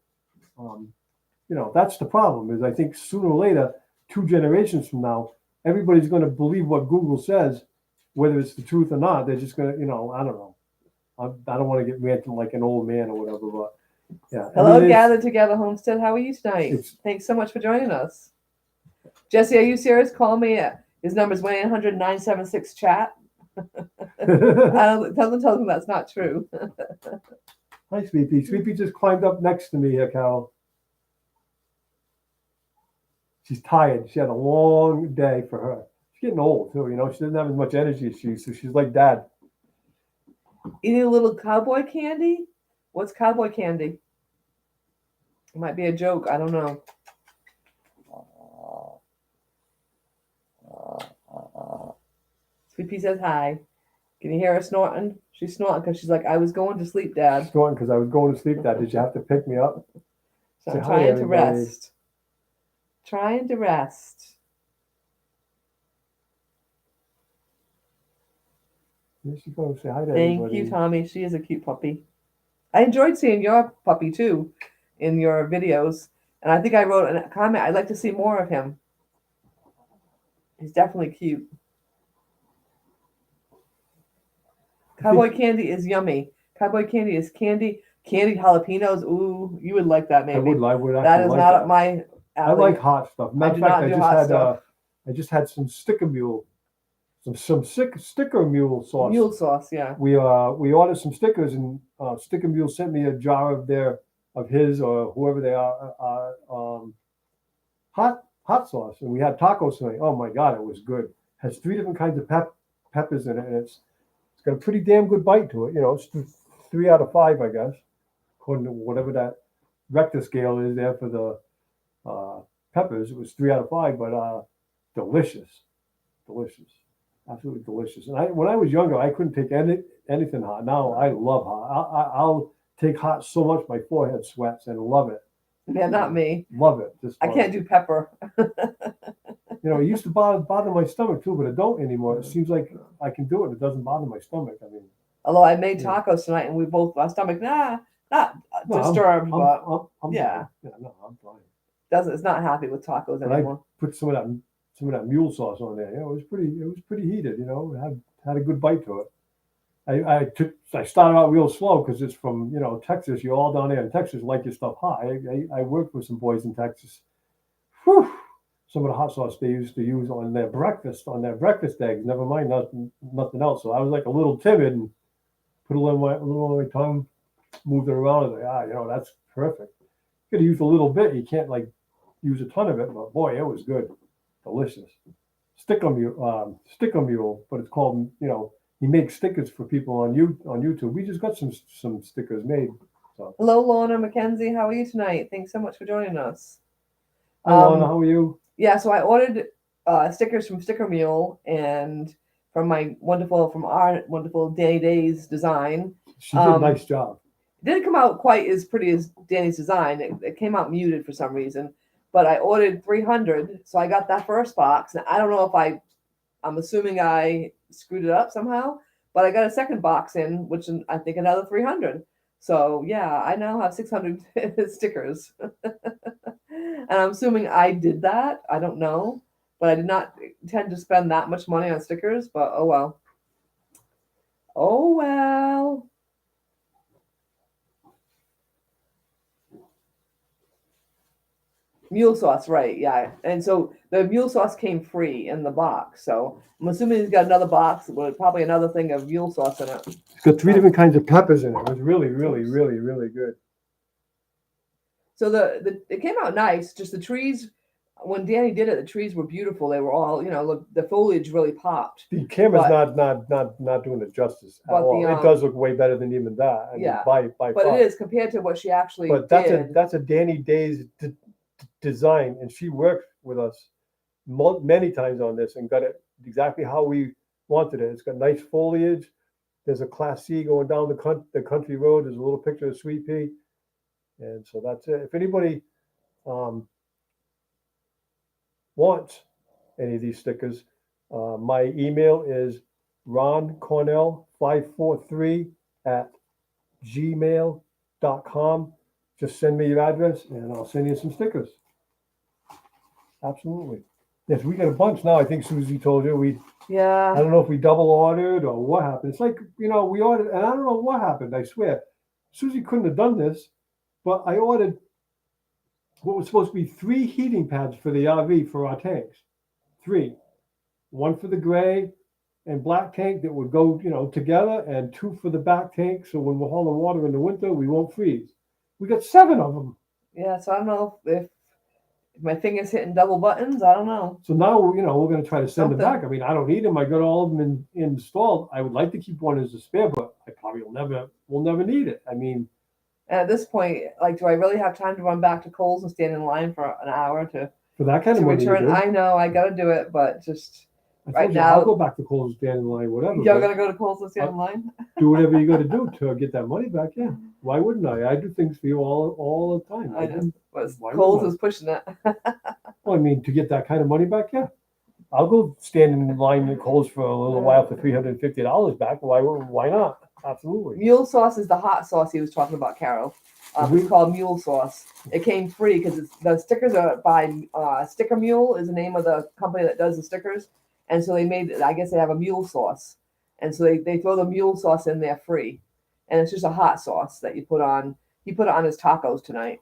That's the problem. Is I think sooner or later, 2 generations from now, everybody's going to believe what Google says, whether it's the truth or not. They're just going to, I don't know. I don't want to get ranting like an old man or whatever, but yeah.
Hello, Gathered Together Homestead. How are you tonight?
It's-
Thanks so much for joining us. Jesse, are you serious? Call me. His number is 1-800-976-CHAT. Tell them that's not true.
Hi, Sweepy. Sweepy just climbed up next to me here, Carol. She's tired. She had a long day for her. She's getting old too. She doesn't have as much energy as she, so she's like Dad.
Eating a little cowboy candy? What's cowboy candy? It might be a joke. I don't know. Sweet Pea says hi. Can you hear her snorting? She's snorting because she's like, I was going to sleep, Dad.
Snorting because I was going to sleep, Dad. Did you have to pick me up?
So
Say
I'm
hi,
trying to
everybody.
rest. Trying to rest.
Here she goes. Say hi to
Thank
everybody.
you, Tommy. She is a cute puppy. I enjoyed seeing your puppy too in your videos. And I think I wrote a comment. I'd like to see more of him. He's definitely cute. Cowboy candy is yummy. Cowboy candy is candied jalapenos. Ooh, you would like that
I
maybe.
would actually
That is
like
not
that.
up my
I
alley.
like hot stuff. Matter
I
of
do
fact,
not do hot stuff.
I just had some sticker mule sauce.
Mule sauce, yeah.
We ordered some stickers, and Sticker Mule sent me a jar of his or whoever they are hot sauce, and we had tacos tonight. Oh my God, it was good. Has 3 different kinds of peppers in it, and it's got a pretty damn good bite to it. It's 3 out of 5, I guess, according to whatever that Richter scale is there for the peppers. It was 3 out of 5, but delicious, delicious, absolutely delicious. And when I was younger, I couldn't take anything hot. Now I love hot. I'll take hot so much my forehead sweats and love it.
Yeah, not me.
Love it. Just
I can't do pepper.
It used to bother my stomach too, but it don't anymore. It seems like I can do it. It doesn't bother my stomach. I mean,
Although I made tacos tonight, and we both our stomach not
no,
disturbed, but
I'm
yeah.
fine. Yeah, no, I'm fine.
It's not happy with tacos
But
anymore.
I put some of that mule sauce on there. It was pretty heated. It had a good bite to it. I started out real slow because it's from Texas. You're all down there in Texas, like your stuff hot. I worked with some boys in Texas. Whew, some of the hot sauce they used to use on their breakfast eggs. Never mind nothing else. So I was like a little timid and put a little on my tongue, moved it around. I was like, that's perfect. You could use a little bit. You can't like use a ton of it, but boy, it was good, delicious. Sticker mule, but it's called. He makes stickers for people on YouTube. We just got some stickers made. So.
Hello, Lorna Mackenzie. How are you tonight? Thanks so much for joining us.
Hi, Lorna. How are you?
Yeah, so I ordered stickers from Sticker Mule and from our wonderful Danny Day's design.
She did a nice job.
It didn't come out quite as pretty as Danny's design. It came out muted for some reason. But I ordered 300, so I got that first box. And I don't know if I'm assuming I screwed it up somehow, but I got a second box in, which I think another 300. So yeah, I now have 600 stickers. And I'm assuming I did that. I don't know, but I did not intend to spend that much money on stickers, but oh well. Oh well. Mule sauce, right? Yeah, and so the mule sauce came free in the box. So I'm assuming he's got another box with probably another thing of mule sauce in it.
It's got 3 different kinds of peppers in it. It was really, really, really, really good.
So it came out nice. Just the trees, when Danny did it, the trees were beautiful. They were all, the foliage really popped.
The camera's not doing it justice at all. It does look way better than even that. I mean, by
but
far.
It is compared to what she actually
did. But that's a Danny Day's design, and she worked with us many times on this and got it exactly how we wanted it. It's got nice foliage. There's a Class C going down the country road. There's a little picture of Sweet Pea. And so that's it. If anybody wants any of these stickers, my email is roncornell543@gmail.com. Just send me your address and I'll send you some stickers. Absolutely. Yes, we got a bunch now. I think Susie told you I don't know if we double ordered or what happened. It's like, we ordered, and I don't know what happened. I swear, Susie couldn't have done this. But I ordered what was supposed to be 3 heating pads for the RV for our tanks. 3. 1 for the gray and black tank that would go, together, and 2 for the back tank. So when we're hauling water in the winter, we won't freeze. We got 7 of them.
Yeah, so I don't know if my finger's hitting double buttons. I don't know.
So now, we're going to try to send them back. I mean, I don't need them. I got all of them installed. I would like to keep one as a spare, but I probably will never need it. I mean,
and at this point, do I really have time to run back to Kohl's and stand in line for an hour for
that kind of money?
Return? I know I got to do it, but just right now,
I'll go back to Kohl's and stand in line, whatever.
You're gonna go to Kohl's and stand in line?
Do whatever you got to do to get that money back. Yeah, why wouldn't I? I do things for you all the time.
I know. Kohl's is pushing it.
Well, I mean, to get that kind of money back, yeah. I'll go stand in line at Kohl's for a little while for $350 back. Why not? Absolutely.
Mule sauce is the hot sauce he was talking about, Carol. It's called mule sauce. It came free because the stickers are by Sticker Mule is the name of the company that does the stickers. And so they I guess they have a mule sauce. And so they throw the mule sauce in there free. And it's just a hot sauce that you put on. He put it on his tacos tonight.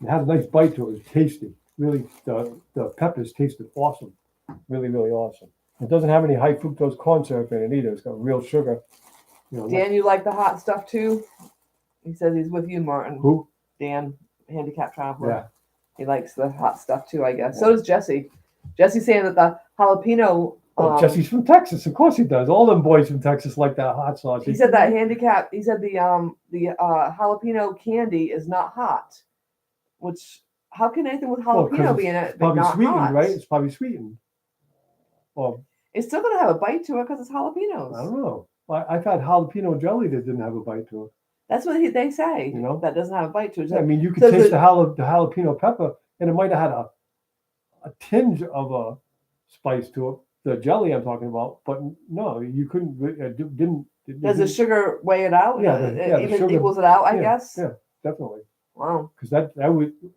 It had a nice bite to it. It was tasty. Really, the peppers tasted awesome. Really, really awesome. It doesn't have any high fructose corn syrup in it either. It's got real sugar.
Dan, you like the hot stuff too? He says he's with you, Martin.
Who?
Dan, handicap traveler.
Yeah.
He likes the hot stuff too, I guess. Yeah. So does Jesse. Jesse's saying that the jalapeno
Oh, Jesse's from Texas. Of course he does. All them boys from Texas like that hot sauce.
He said that handicap. He said the jalapeno candy is not hot, which how can anything with
Well, 'cause
jalapeno be in
it's
it but
probably
not
sweetened,
hot?
right? It's probably sweetened. Well,
It's still gonna have a bite to it because it's jalapenos.
I don't know. I've had jalapeno jelly that didn't have a bite to it.
That's what they say.
You know?
That doesn't have a bite to it.
I mean, you could
So
taste
the-
the jalapeno pepper, and it might have had a tinge of a spice to it. The jelly I'm talking about, but no, you couldn't. It didn't.
Does the sugar weigh it out?
Yeah,
It
the
even
sugar-
equals it out, I
yeah,
guess.
Yeah, definitely.
Wow.
Because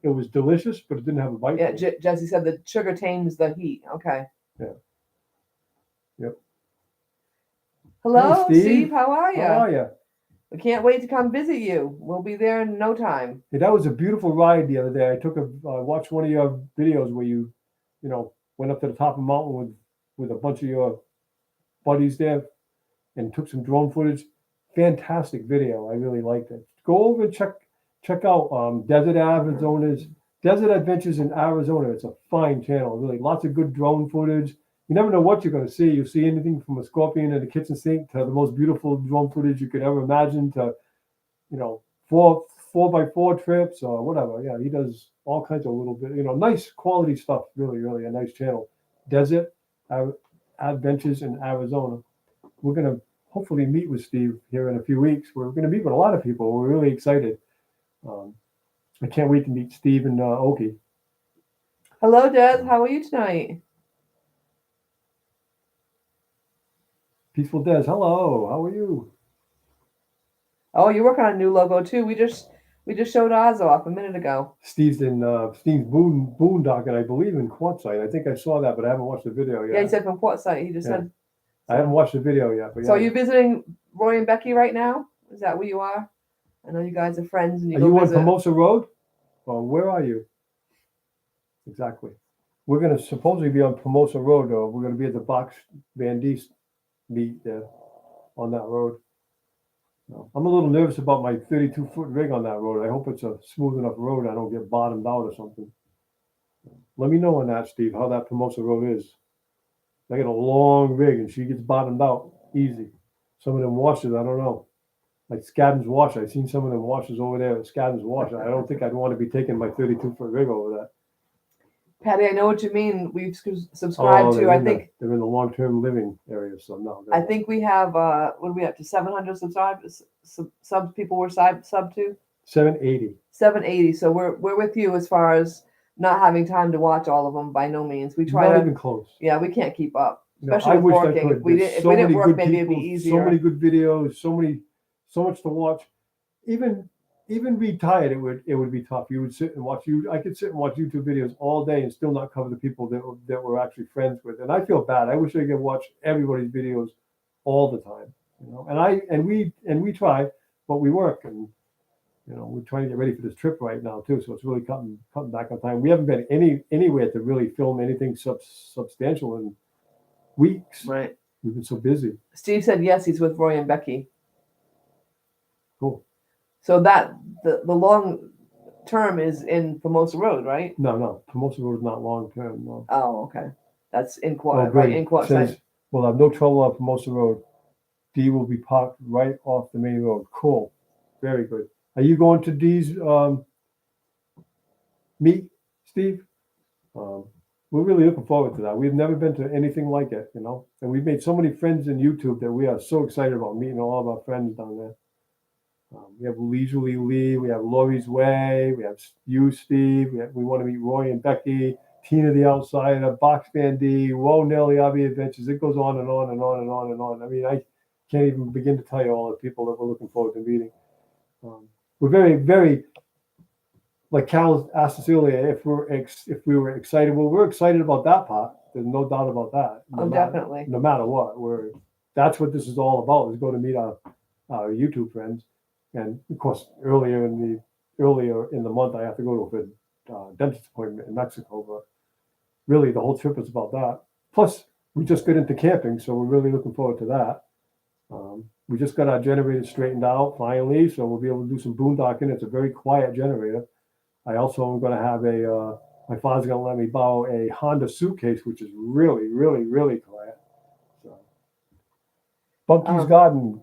it was delicious, but it didn't have a bite.
Yeah,
to it.
Jesse said the sugar tames the heat. Okay.
Yeah. Yep.
Hello,
Hey, Steve.
Steve. How are you?
How are you?
We can't wait to come visit you. We'll be there in no time.
Yeah, that was a beautiful ride the other day. I watched one of your videos where you went up to the top of a mountain with a bunch of your buddies there and took some drone footage. Fantastic video. I really liked it. Go over and check out Desert Adventures in Arizona. It's a fine channel. Really, lots of good drone footage. You never know what you're going to see. You'll see anything from a scorpion in the kitchen sink to the most beautiful drone footage you could ever imagine to, 4x4 trips or whatever. Yeah, he does all kinds of little bit, nice quality stuff. Really, really a nice channel. Desert Adventures in Arizona. We're going to hopefully meet with Steve here in a few weeks. We're going to meet with a lot of people. We're really excited. I can't wait to meet Steve and Oki.
Hello, Des. How are you tonight?
Peaceful Des, hello. How are you?
Oh, you're working on a new logo too. We just showed Oz off a minute ago.
Steve's boondocking, I believe, in Quartzsite. I think I saw that, but I haven't watched the video yet.
Yeah, he said from Quartzsite. He just said.
I haven't watched the video yet. But
So
yeah.
are you visiting Roy and Becky right now? Is that where you are? I know you guys are friends and
Are
go
you on
visit.
Pomosa Road? Well, where are you? Exactly. We're going to supposedly be on Pomosa Road, or we're going to be at the Box Van Diest meet there on that road. I'm a little nervous about my 32-foot rig on that road. I hope it's a smooth enough road. I don't get bottomed out or something. Let me know on that, Steve, how that Pomosa Road is. I got a long rig and she gets bottomed out easy. Some of them washers, I don't know. Like Scadden's Wash. I've seen some of them washers over there at Scadden's Wash. I don't think I'd want to be taking my 32-foot rig over that.
Patty, I know what you mean. We've subscribed to.
They're in the long-term living area, so no.
I think we have what are we up to? 700 subs. People were sub to
780.
780. So we're with you as far as not having time to watch all of them. By no means. We try
Not
to.
even close.
Yeah, we can't keep up,
No,
especially with
wish
working.
I could.
If we
There's
didn't,
so
if we didn't
many
work,
good
maybe it'd be
people,
easier.
So many good videos, so much to watch. Even retired, it would be tough. You would sit and watch I could sit and watch YouTube videos all day and still not cover the people that we're actually friends with. And I feel bad. I wish I could watch everybody's videos all the time. And we try, but we work, and we're trying to get ready for this trip right now too. So it's really cutting back on time. We haven't been anywhere to really film anything substantial in weeks.
Right.
We've been so busy.
Steve said yes. He's with Roy and Becky.
Cool.
So that the long term is in Pomosa Road, right?
No. Pomosa Road is not long term. No.
Oh, okay. That's in
Good.
right in Quartzsite.
Says, we'll have no trouble on Pomosa Road. D will be parked right off the main road. Cool. Very good. Are you going to D's meet, Steve? We're really looking forward to that. We've never been to anything like it, and we've made so many friends in YouTube that we are so excited about meeting all of our friends down there. We have Leisurely Lee, we have Lori's Way, we have you, Steve. We want to meet Roy and Becky, Tina the Outsider, Box Van D, Whoa Nelly Abbey Adventures. It goes on and on and on and on and on. I mean, I can't even begin to tell you all the people that we're looking forward to meeting. We're very, very, like Cal asked us earlier, if we were excited. Well, we're excited about that part. There's no doubt about that.
Definitely.
No matter what, that's what this is all about. Is go to meet our YouTube friends. And of course, earlier in the month, I have to go to a dentist appointment in Mexico. But really, the whole trip is about that. Plus, we just got into camping, so we're really looking forward to that. We just got our generator straightened out finally, so we'll be able to do some boondocking. It's a very quiet generator. I also am going to have my father's going to let me borrow a Honda suitcase, which is really, really, really quiet. Bunky's Garden.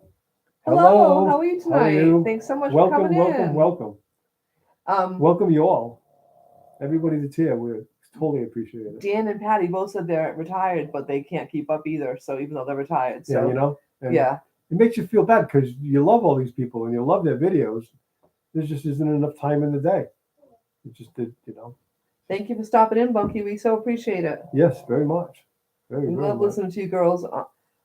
Hello, how are you
How are
tonight?
you?
Thanks so much for
Welcome,
coming
welcome,
in.
welcome.
Um,
Welcome you all. Everybody that's here, we totally appreciate it.
Dan and Patty both said they're retired, but they can't keep up either. So even though they're retired,
Yeah,
so
you know? And
yeah,
it makes you feel bad because you love all these people and you love their videos. There just isn't enough time in the day. It just did, you know.
thank you for stopping in, Bunky. We so appreciate it.
Yes, very much.
We
Very
love
much.
listening to you girls.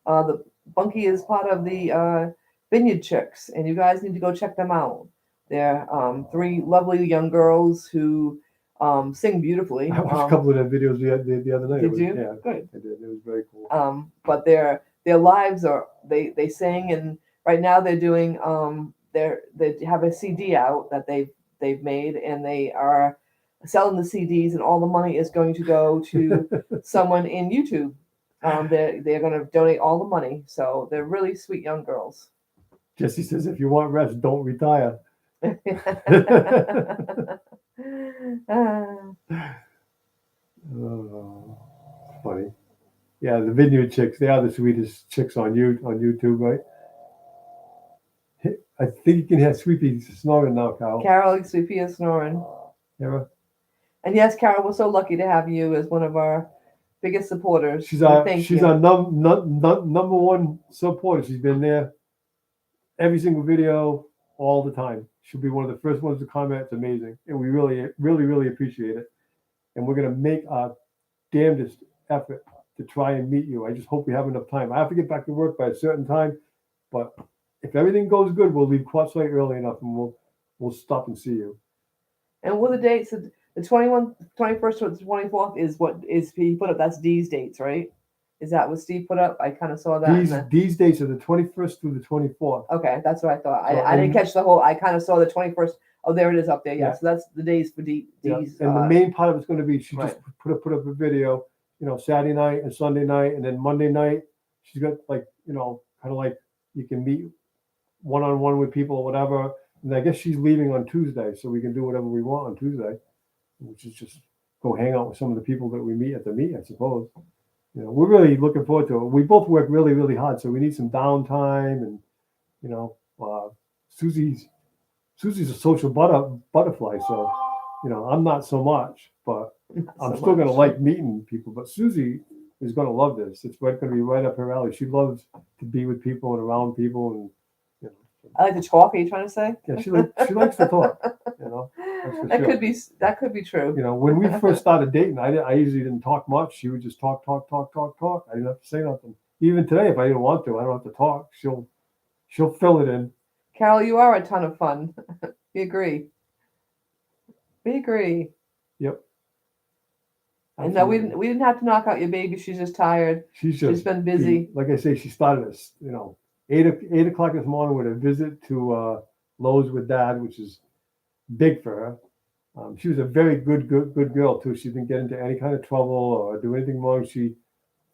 The Bunky is part of the Vineyard Chicks, and you guys need to go check them out. They're three lovely young girls who sing beautifully.
I watched a couple of their videos the other night.
Did you?
Yeah,
Good.
I did. It was very cool.
But their lives are they sing, and right now they're doing they have a CD out that they've made, and they are selling the CDs, and all the money is going to go to someone in YouTube. They're going to donate all the money, so they're really sweet young girls.
Jesse says, if you want rest, don't retire. Oh, funny. Yeah, the Vineyard Chicks, they are the sweetest chicks on YouTube, right? I think you can hear Sweepy snoring now, Carol.
Carol, Sweepy is snoring.
Yeah.
And yes, Carol, we're so lucky to have you as one of our biggest supporters.
She's our
you.
number one supporter. She's been there every single video all the time. She'll be one of the first ones to comment. It's amazing, and we really, really, really appreciate it. And we're gonna make our damnedest effort to try and meet you. I just hope we have enough time. I have to get back to work by a certain time, but if everything goes good, we'll leave Quartzlight early enough, and we'll stop and see you.
And what are the dates? The 21st, 21st to the 24th is what is he put up. That's Dee's dates, right? Is that what Steve put up? I kind of saw that.
These dates are the 21st through the 24th.
Okay, that's what I thought.
So,
I didn't catch the whole. I kind of saw the 21st. Oh, there it is up there. Yeah,
Yeah.
so that's the days for Dee's.
Yeah. And the main part of it's going to be she just put up a video, Saturday night and Sunday night, and then Monday night she's got kind of like you can meet one-on-one with people or whatever. And I guess she's leaving on Tuesday, so we can do whatever we want on Tuesday, which is just go hang out with some of the people that we meet at the meet, I suppose. We're really looking forward to it. We both work really, really hard, so we need some downtime. And Susie's a social butterfly, so I'm not so much, but I'm still going to like meeting people. But Susie is going to love this. It's going to be right up her alley. She loves to be with people and around people, and
I like to talk. Are you trying to say?
Yeah, she likes to talk. That's for sure.
That could be true.
When we first started dating, I usually didn't talk much. She would just talk. I didn't have to say nothing. Even today, if I didn't want to, I don't have to talk. She'll fill it in.
Carol, you are a ton of fun. We agree.
Yep.
And no, we didn't have to knock out your baby. She's just tired. She's been busy.
Like I say, she started us, 8 o'clock this morning with a visit to Lowe's with Dad, which is big for her. She was a very good girl too. She didn't get into any kind of trouble or do anything wrong. She,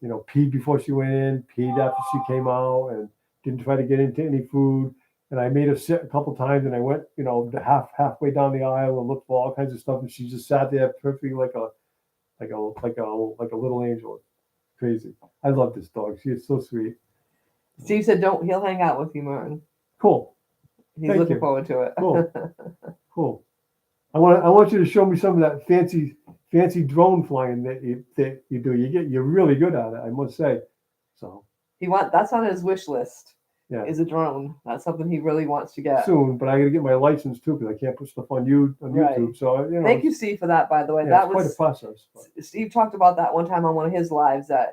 peed before she went in, peed after she came out, and didn't try to get into any food. And I made her sit a couple times, and I went, halfway down the aisle and looked for all kinds of stuff, and she just sat there perfectly like a little angel. Crazy. I love this dog. She is so sweet.
Steve said, he'll hang out with you, Merton.
Cool.
He's looking forward to it.
Cool. I want you to show me some of that fancy drone flying that you do. You're really good at it, I must say. So
that's on his wish list.
Yeah.
Is a drone. That's something he really wants to get
soon. But I got to get my license too because I can't put stuff on YouTube.
Right.
So
thank you, Steve, for that. By the way,
yeah,
that was
quite a process. But.
Steve talked about that one time on one of his lives. That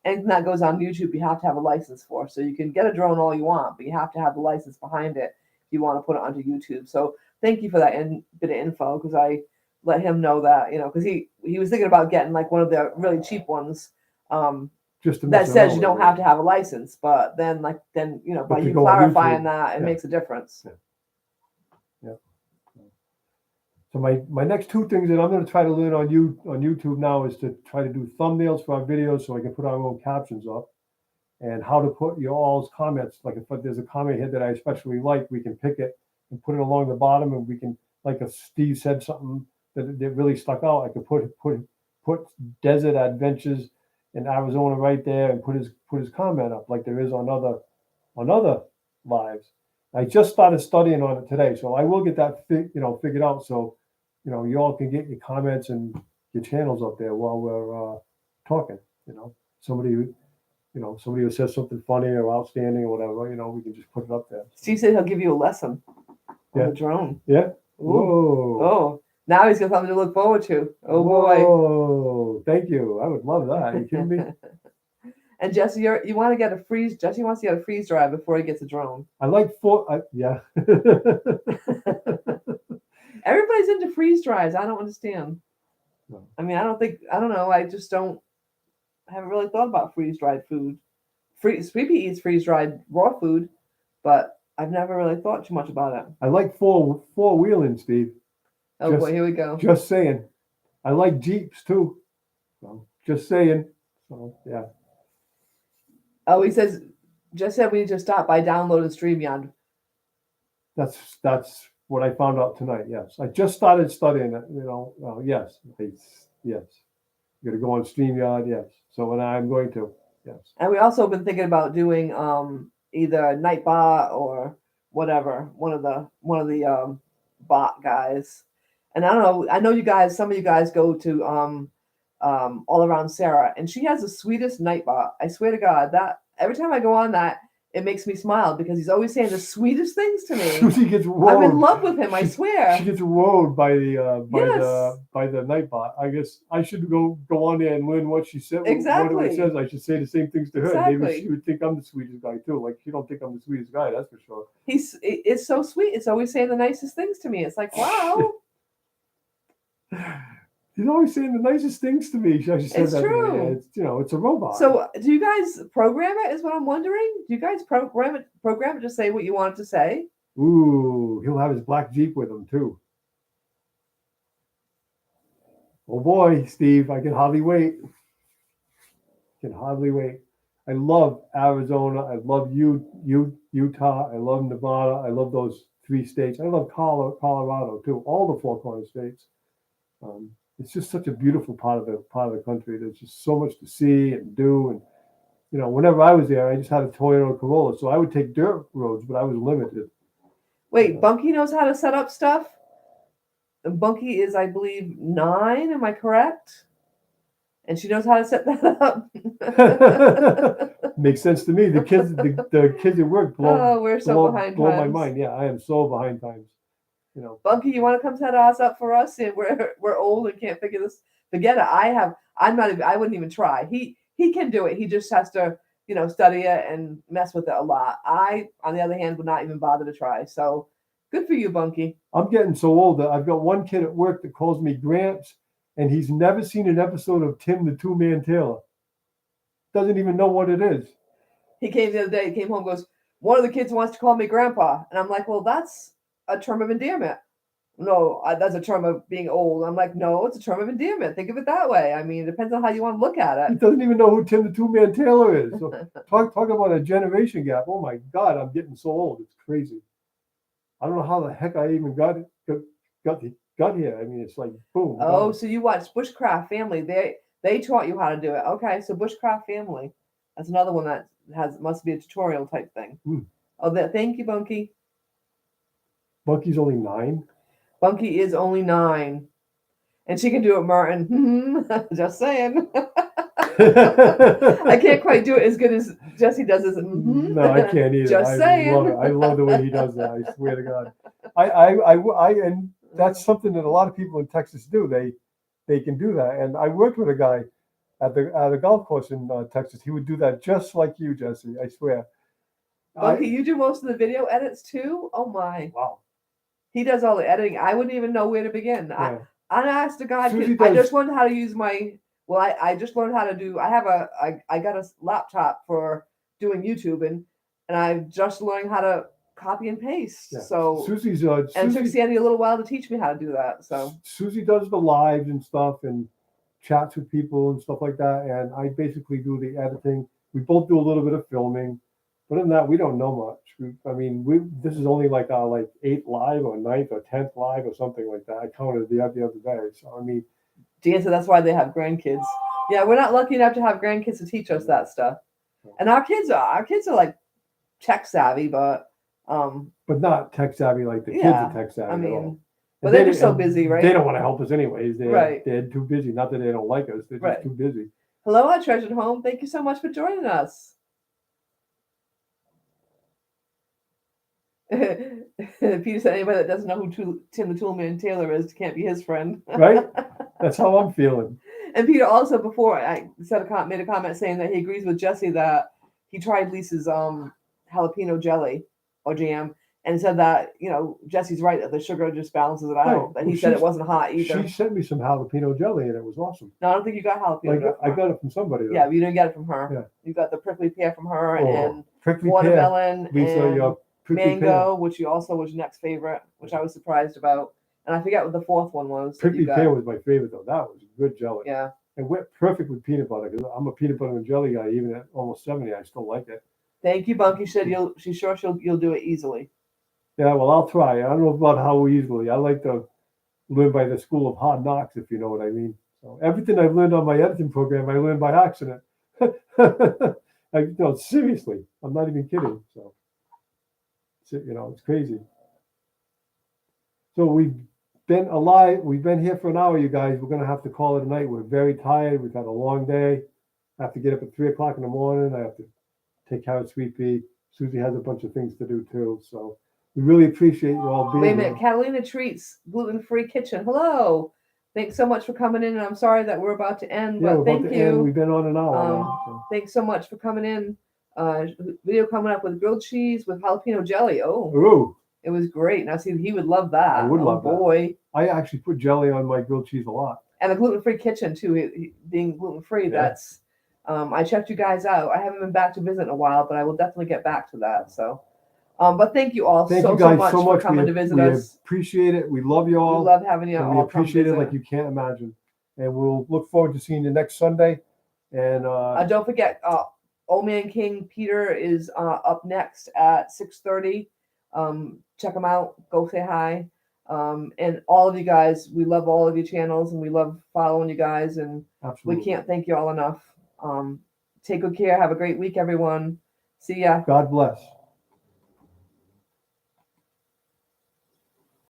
anything that goes on YouTube, you have to have a license for. So you can get a drone all you want, but you have to have the license behind it if you want to put it onto YouTube. So thank you for that bit of info because I let him know that because he was thinking about getting like one of the really cheap ones. That says you don't have to have a license, but then by you clarifying that, it makes a difference.
Yeah. So my next two things that I'm going to try to learn on YouTube now is to try to do thumbnails for our videos so I can put our own captions up, and how to put your all's comments. Like if there's a comment here that I especially like, we can pick it and put it along the bottom, and we can, like if Steve said something that really stuck out, I could put Desert Adventures in Arizona right there and put his comment up like there is on on other lives. I just started studying on it today, so I will get that figured out. So, you all can get your comments and your channels up there while we're talking. Somebody who says something funny or outstanding or whatever, we can just put it up there.
Steve said he'll give you a lesson on
Yeah.
the drone.
Yeah.
Ooh.
Whoa.
Oh, now he's got something to look forward to. Oh boy.
Whoa. Thank you. I would love that. Are you kidding me?
And Jesse, you want to get a freeze? Jesse wants to get a freeze drive before he gets a drone.
I like yeah.
Everybody's into freeze drives. I don't understand.
No.
I mean, I don't know. I just don't. I haven't really thought about freeze dried food. Sweepy eats freeze dried raw food, but I've never really thought too much about it.
I like four wheeling, Steve.
Oh boy, here we go.
Just saying. I like Jeeps too. So, just saying. So yeah.
Oh, he says, just said we need to stop by downloading StreamYard.
That's what I found out tonight. Yes, I just started studying it. Yes, yes. You got to go on StreamYard. Yes. So, and I'm going to. Yes.
And we also been thinking about doing either Nightbot or whatever, one of the bot guys. And I don't know. I know you guys. Some of you guys go to All Around Sarah, and she has the sweetest Nightbot. I swear to God, that every time I go on that, it makes me smile because he's always saying the sweetest things to me.
She gets
I'm in love with him. I swear.
She gets rode by the
Yes.
by the Nightbot. I guess I should go on there and learn what she said.
Exactly.
What it says. I should say the same things to her.
Exactly.
Maybe she would think I'm the sweetest guy too. Like she don't think I'm the sweetest guy. That's for sure.
It's so sweet. It's always saying the nicest things to me. It's like, wow.
He's always saying the nicest things to me. She said
It's
that
true.
to me. It's it's a robot.
So do you guys program it? Is what I'm wondering. Do you guys program it to say what you want it to say?
Ooh, he'll have his black Jeep with him too. Oh boy, Steve, I can hardly wait. I love Arizona. I love Utah. I love Nevada. I love those 3 states. I love Colorado too. All the 4 corner states. It's just such a beautiful part of the country. There's just so much to see and do. And whenever I was there, I just had a Toyota Corolla, so I would take dirt roads, but I was limited.
Wait, Bunky knows how to set up stuff. Bunky is, I believe, 9. Am I correct? And she knows how to set that up.
Makes sense to me. The kids at work
we're so behind
blow my
times.
mind. Yeah, I am so behind times.
Bunky, you want to come set us up for us? And we're old and can't figure this. Forget it. I wouldn't even try. He can do it. He just has to, study it and mess with it a lot. I, on the other hand, would not even bother to try. So good for you, Bunky.
I'm getting so old that I've got one kid at work that calls me Gramps, and he's never seen an episode of Tim the Two-Man Tailor. Doesn't even know what it is.
He came the other day. He came home, goes, one of the kids wants to call me Grandpa, and I'm like, well, that's a term of endearment. No, that's a term of being old. I'm like, no, it's a term of endearment. Think of it that way. I mean, it depends on how you want to look at
He
it.
doesn't even know who Tim the Two-Man Tailor is. So talk about a generation gap. Oh my God, I'm getting so old. It's crazy. I don't know how the heck I even got here. I mean, it's like boom.
Oh,
gone.
so you watched Bushcraft Family. They taught you how to do it. Okay, so Bushcraft Family. That's another one that must be a tutorial type thing. Oh, thank you, Bunky.
Bunky's only 9.
Bunky is only 9. And she can do it, Merton. Just saying. I can't quite do it as good as Jesse does as
No, I can't either.
Just saying.
Love it. I love the way he does that. I swear to God. And that's something that a lot of people in Texas do. They can do that. And I worked with a guy at a golf course in Texas. He would do that just like you, Jesse. I swear.
Bunky, you do most of the video edits too? Oh my.
Wow.
He does all the editing. I wouldn't even know where to begin.
Yeah.
I asked to God,
Susie
I
does-
just learned how to use I just learned how to do, I got a laptop for doing YouTube and I'm just learning how to copy and paste.
Yeah.
So,
Susie's
and it took Sandy a little while to teach me how to do that. So
Susie does the lives and stuff and chats with people and stuff like that. And I basically do the editing. We both do a little bit of filming. But other than that, we don't know much. This is only like our 8th live or 9th or 10th live or something like that. I counted the other day. So
Dan said that's why they have grandkids. Yeah, we're not lucky enough to have grandkids to teach us that stuff. And our kids are like tech savvy, but
not tech savvy like the kids
yeah,
are tech savvy
I
at
mean,
all.
but
And
they're
they-
just so
and
busy, right?
They don't want to help us anyways.
Right.
They're too busy. Not that they don't like us. They're just
Right.
too busy.
Hello, our treasured home. Thank you so much for joining us. Peter said anybody that doesn't know who Tim the Toolman Taylor is can't be his friend.
Right? That's how I'm feeling.
And Peter also, before I made a comment saying that he agrees with Jesse that he tried Lisa's jalapeno jelly or jam and said that, Jesse's right that the sugar just balances it out.
Right.
That he
Well,
said it wasn't hot either.
She sent me some jalapeno jelly and it was awesome.
No, I don't think you got jalapeno.
I got it from somebody. Though.
Yeah, but you didn't get it from her.
Yeah.
You got the prickly pear from her
Oh,
and
prickly
watermelon
pear. Lisa,
and
your prickly
mango, which you also was your next favorite, which I was surprised about. And I forget what the fourth one was. that you
Prickly
got.
pear was my favorite though. That was a good jelly.
Yeah.
It went perfect with peanut butter because I'm a peanut butter and jelly guy. Even at almost 70, I still like it.
Thank you, Bunky. Said she's sure you'll do it easily.
Yeah, well, I'll try. I don't know about how easily. I like to learn by the school of hard knocks, if you know what I mean. So everything I've learned on my editing program, I learned by accident. No, seriously, I'm not even kidding. So, it's crazy. So we've been alive. We've been here for an hour, you guys. We're gonna have to call it a night. We're very tired. We've had a long day. I have to get up at 3:00 in the morning. I have to take care of Sweet Pea. Susie has a bunch of things to do too. So we really appreciate you all being
Wait a
here.
minute, Catalina Treats, gluten-free kitchen. Hello. Thanks so much for coming in, and I'm sorry that we're about to end,
Yeah,
but
we're
thank
about to
you.
end. We've been on an hour now. So.
Thanks so much for coming in. Video coming up with grilled cheese with jalapeno jelly. Oh,
Ooh,
it was great. Now, see, he would love that.
I would love that.
Boy.
I actually put jelly on my grilled cheese a lot.
And the gluten-free kitchen too. Being gluten-free, that's. I checked you guys out. I haven't been back to visit in a while, but I will definitely get back to that. So, but thank you all
Thank you guys
so much for coming to visit us.
We appreciate it. We love you all.
We love having you
and
all.
we appreciate it like you can't imagine. And we'll look forward to seeing you next Sunday. And
don't forget, Old Man King Peter is up next at 6:30. Check him out. Go say hi. And all of you guys, we love all of your channels and we love following you guys. And
absolutely.
we can't thank you all enough. Take good care. Have a great week, everyone. See ya.
God bless.